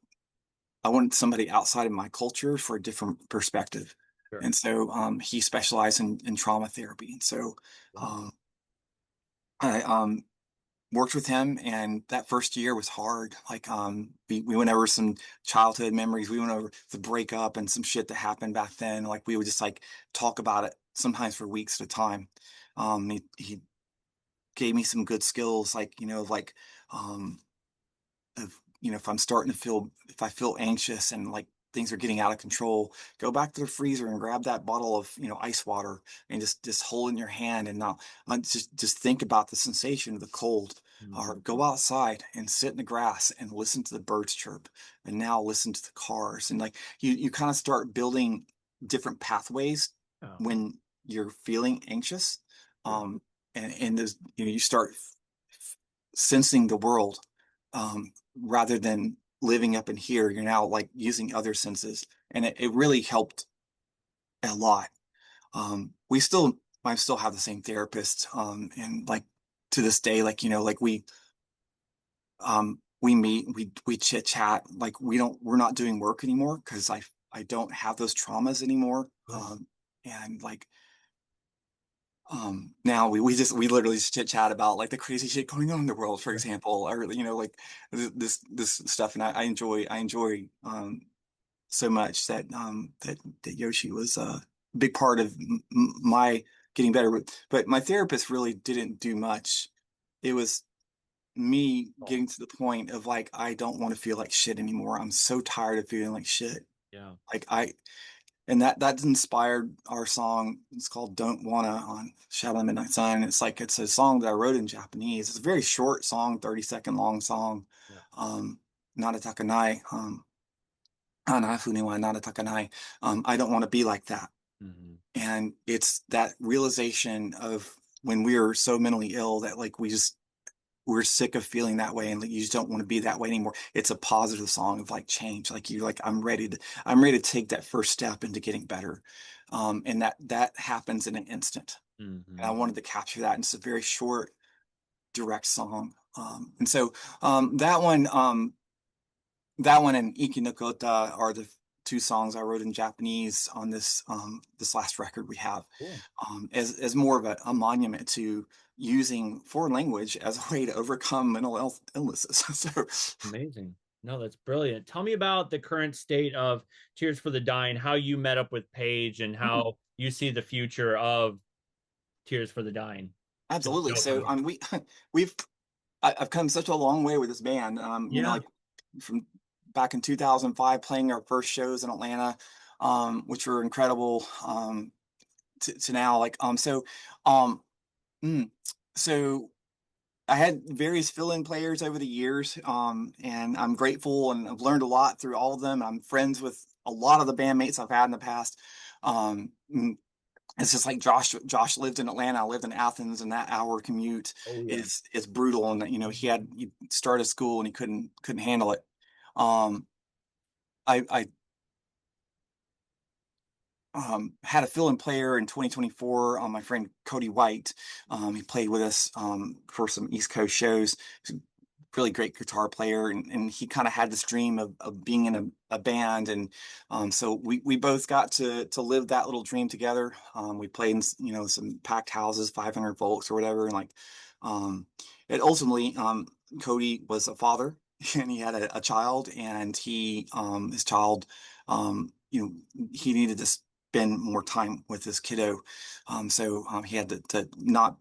I wanted somebody outside of my culture for a different perspective. Sure. And so he specialized in trauma therapy. And so Wow. um, I worked with him, and that first year was hard. Like we went over some childhood memories. We went over the breakup and some shit that happened back then. Like we would just like talk about it sometimes for weeks at a time. He gave me some good skills, like, like um of if I'm starting to if I feel anxious and like things are getting out of control, go back to the freezer and grab that bottle of ice water and just hold in your hand, and not just think about the sensation of the cold. Or Mhm. go outside and sit in the grass and listen to the birds chirp, and now listen to the cars. And like you kind of start building different pathways Oh, when you're feeling anxious. sure. And there's you start sensing the world, rather than living up in here. You're now like using other senses, and it really helped a lot. We still I still have the same therapist, and like to this day, like like we meet, we chit chat. Like we're not doing work anymore because I don't have those traumas anymore. Good. And like now we literally just chit chat about like the crazy shit going on in the world, for Sure. example, or like this stuff. And I enjoy so much that that Yoshi was a big part of my getting better. But my therapist really didn't do much. It was me Oh, getting to the point of like I don't want to feel like shit anymore. I'm so tired of feeling like shit. yeah. Like and that inspired our song. It's called "Don't Wanna" on Shadow of the Midnight Sun. It's a song that I wrote in Japanese. It's a very short song, 30-second long song. Yeah. Um, Nara takanai. Anafu ni wa nara takanai. I don't want to be like that. Hmm. And it's that realization of when we are so mentally ill that like we're sick of feeling that way, and like, you just don't want to be that way anymore. It's a positive song of like change. Like you're like, I'm ready to take that first step into getting better. And that happens in an instant. And I Hmm. wanted to capture that. And it's a very short, direct song. And so that one and Iki no Kota are the two songs I wrote in Japanese on this last record we have, Cool. as more of a monument to using foreign language as a way to overcome mental health illnesses. So Amazing. No, that's brilliant. Tell me about the current state of Tears for the Dying, how you met up with Paige, and how you see the future of Tears for the Dying. The absolutely. show from So here. we've I've come such a long way with this band. Yeah. Like from back in 2005, playing our first shows in Atlanta, which were incredible. To now, like um, mm, so I had various fill-in players over the years, and I'm grateful, and I've learned a lot through all of them. I'm friends with a lot of the bandmates I've had in the past. Mm, it's just like Josh lived in Atlanta, I lived in Athens, and that hour commute Oh yeah. is brutal. And he started school and he couldn't handle it. Um, I had a fill-in player in 2024, my friend Cody White. He played with us for some East Coast shows. He's a really great guitar player, and he kind of had this dream of being in a band. And so we both got to live that little dream together. We played in some packed houses, 500 folks or whatever. And like it ultimately, Cody was a father and he had a child, and his child, he needed to spend more time with his kiddo. So he had to not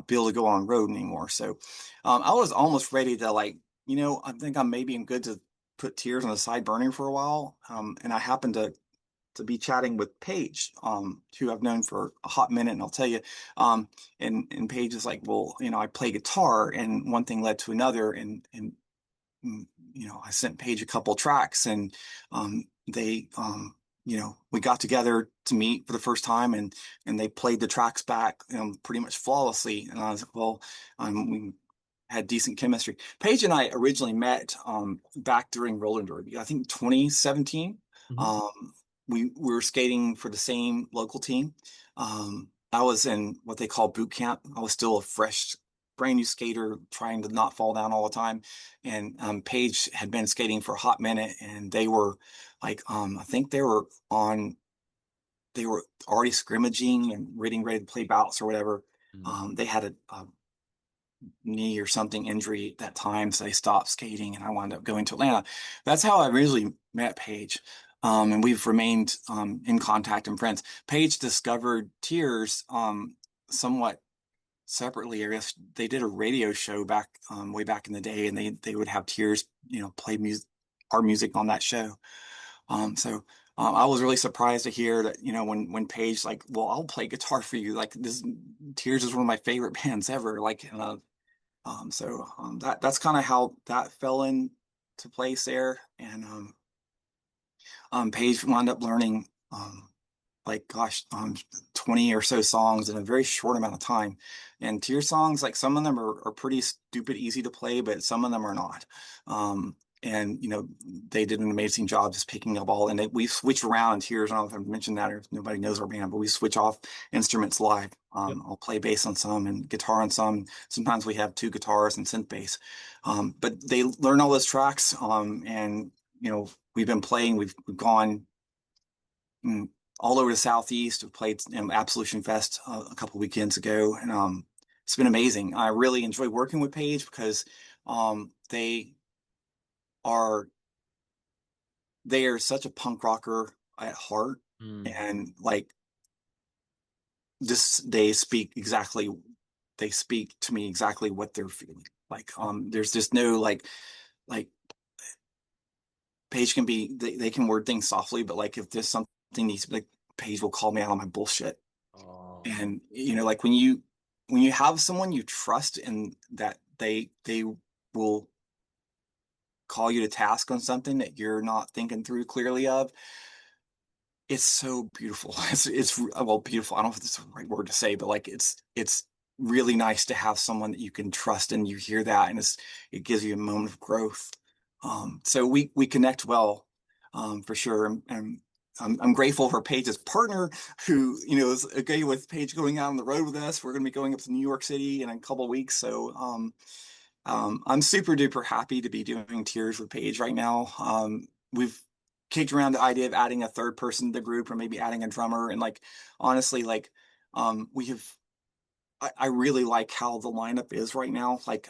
be able to go on the road anymore. So I was almost ready to like, I think I'm good to put Tears on the side burner for a while. And I happened to to be chatting with Paige, who I've known for a hot minute, and I'll tell you, and Paige is like, well, I play guitar, and one thing led to another, and I sent Paige a couple tracks, and they, we got together to meet for the first time, and they played the tracks back, pretty much flawlessly, and I was like, well, we had decent chemistry. Paige and I originally met back during roller derby, I think 2017. Mhm. Um, we were skating for the same local team. I was in what they call boot camp. I was still a fresh, brand new skater trying to not fall down all the time. And Paige had been skating for a hot minute, and they were like, I think they were already scrimmaging and getting ready to play bouts or whatever. Mhm. They had a knee or something injury at that time, so they stopped skating, and I wound up going to Atlanta. That's how I originally met Paige. And we've remained in contact and friends. Paige discovered Tears somewhat separately. I guess they did a radio show back way back in the day, and they would have Tears, play music, our music on that show. So I was really surprised to hear that, when Paige like, well, I'll play guitar for you. Like this, Tears is one of my favorite bands ever. Like, that's kind of how that fell into place there. And Paige wound up learning like gosh, 20 or so songs in a very short amount of time. And Tear songs, like some of them are pretty stupid easy to play, but some of them are not. And they did an amazing job just picking up all, and we switch around in Tears. I don't know if I've mentioned that or if nobody knows our band, but we switch off instruments live. Yep. I'll play bass on some and guitar on some. Sometimes we have two guitars and synth bass. But they learn all those tracks, and we've been playing. We've gone mm, all over the Southeast. We played Absolution Fest a couple weekends ago, and it's been amazing. I really enjoy working with Paige because they are such a punk rocker at heart, Mm. and like this, they speak to me exactly what they're feeling. Like there's just no like Paige can be they can word things softly, but like if there's something needs, like Paige will call me out on my bullshit. Oh, And like when you have someone you trust and that they will call you to task on something that you're not thinking through clearly of, it's so beautiful. It's well, beautiful. I don't know if that's the right word to say, but like it's really nice to have someone that you can trust, and you hear that, and it gives you a moment of growth. So we connect well, for sure. And I'm grateful for Paige's partner, who is okay with Paige going out on the road with us. We're going to be going up to New York City in a couple of weeks, so I'm super duper happy to be doing Tears with Paige right now. We've kicked around the idea of adding a third person to the group, or maybe adding a drummer. And like, honestly, like, we have, I really like how the lineup is right now. Like,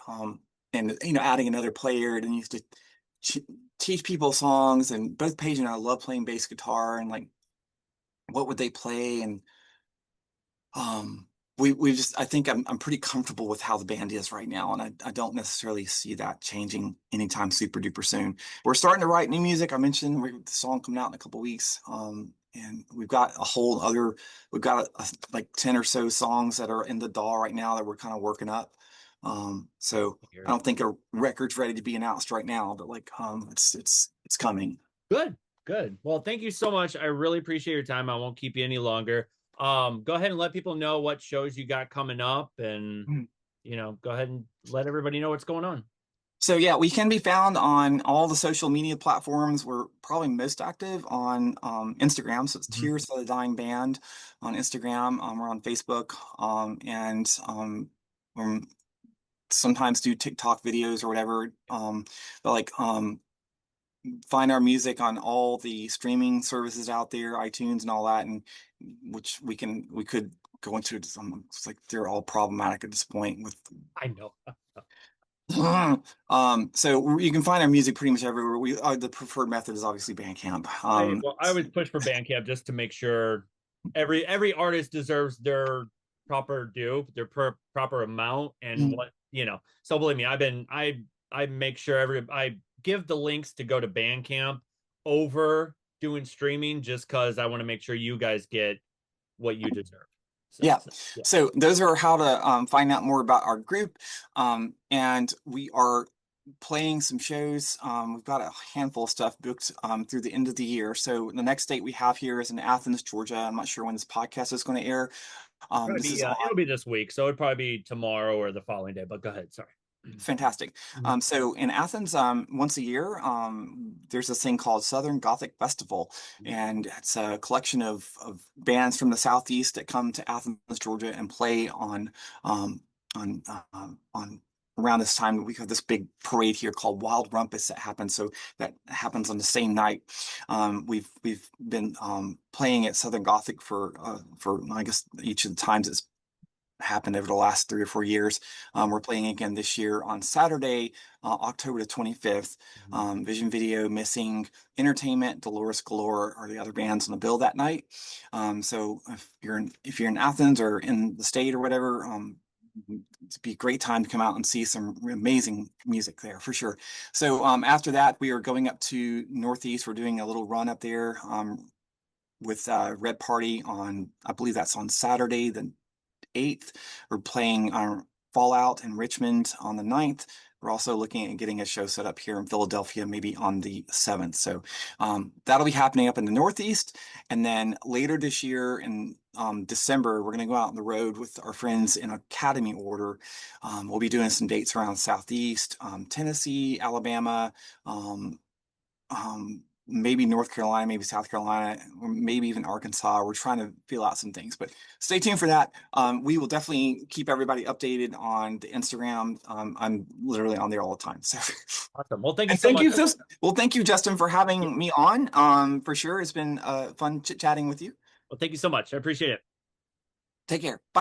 and adding another player and used to ch teach people songs. And both Paige and I love playing bass guitar, and like, what would they play? And um we just, I think I'm pretty comfortable with how the band is right now, and I don't necessarily see that changing anytime super duper soon. We're starting to write new music. I mentioned the song coming out in a couple weeks, and we've got like 10 or so songs that are in the DAW right now that we're kind of working up. So I hear I it. don't think a record's ready to be announced right now, but like it's coming. Good, good. Well, thank you so much. I really appreciate your time. I won't keep you any longer. Go ahead and let people know what shows you got coming up, and go ahead and let everybody know what's going on. So yeah, we can be found on all the social media platforms. We're probably most active on Instagram, so it's Mhm. Tears for the Dying Band on Instagram. We're on Facebook, and we sometimes do TikTok videos or whatever. But like find our music on all the streaming services out there, iTunes and all that, and which we could go into some. It's like they're all problematic at this point with I know. so you can find our music pretty much everywhere. The preferred method is obviously Bandcamp. I always push for Bandcamp just to make sure every artist deserves their proper due, their proper amount, and what. So believe me, I make sure I give the links to go to Bandcamp over doing streaming just because I want to make sure you guys get what you deserve. Yeah. Yeah. So those are how to find out more about our group. And we are playing some shows. We've got a handful of stuff booked through the end of the year. So the next date we have here is in Athens, Georgia. I'm not sure when this podcast is going to air. This is on. It'll be this week, so it'd probably be tomorrow or the following day. But go ahead. Sorry. Fantastic. So in Athens, once a year, there's this thing called Southern Gothic Festival, and it's a collection of bands from the Southeast that come to Athens, Georgia, and play on on on around this time. We have this big parade here called Wild Rumpus that happens. So that happens on the same night. We've been playing at Southern Gothic for I guess each of the times it's happened over the last 3 or 4 years. We're playing again this year on Saturday, October the 25th. Vision Video, Missing, Entertainment, Dolores Galore are the other bands on the bill that night. So if you're in Athens or in the state or whatever, it'd be a great time to come out and see some amazing music there for sure. So after that, we are going up to Northeast. We're doing a little run up there with Red Party on, I believe that's on Saturday, the 8th. We're playing our Fallout in Richmond on the 9th. We're also looking at getting a show set up here in Philadelphia, maybe on the 7th. So that'll be happening up in the Northeast. And then later this year in December, we're going to go out on the road with our friends in Academy Order. We'll be doing some dates around Southeast, Tennessee, Alabama, maybe North Carolina, maybe South Carolina, or maybe even Arkansas. We're trying to feel out some things, but stay tuned for that. We will definitely keep everybody updated on the Instagram. I'm literally on there all the time. So awesome. Well, thank you so much. Well, thank you, Justin, for having me on. For sure, it's been fun chit-chatting with you. Well, thank you so much. I appreciate it. Take care. Bye.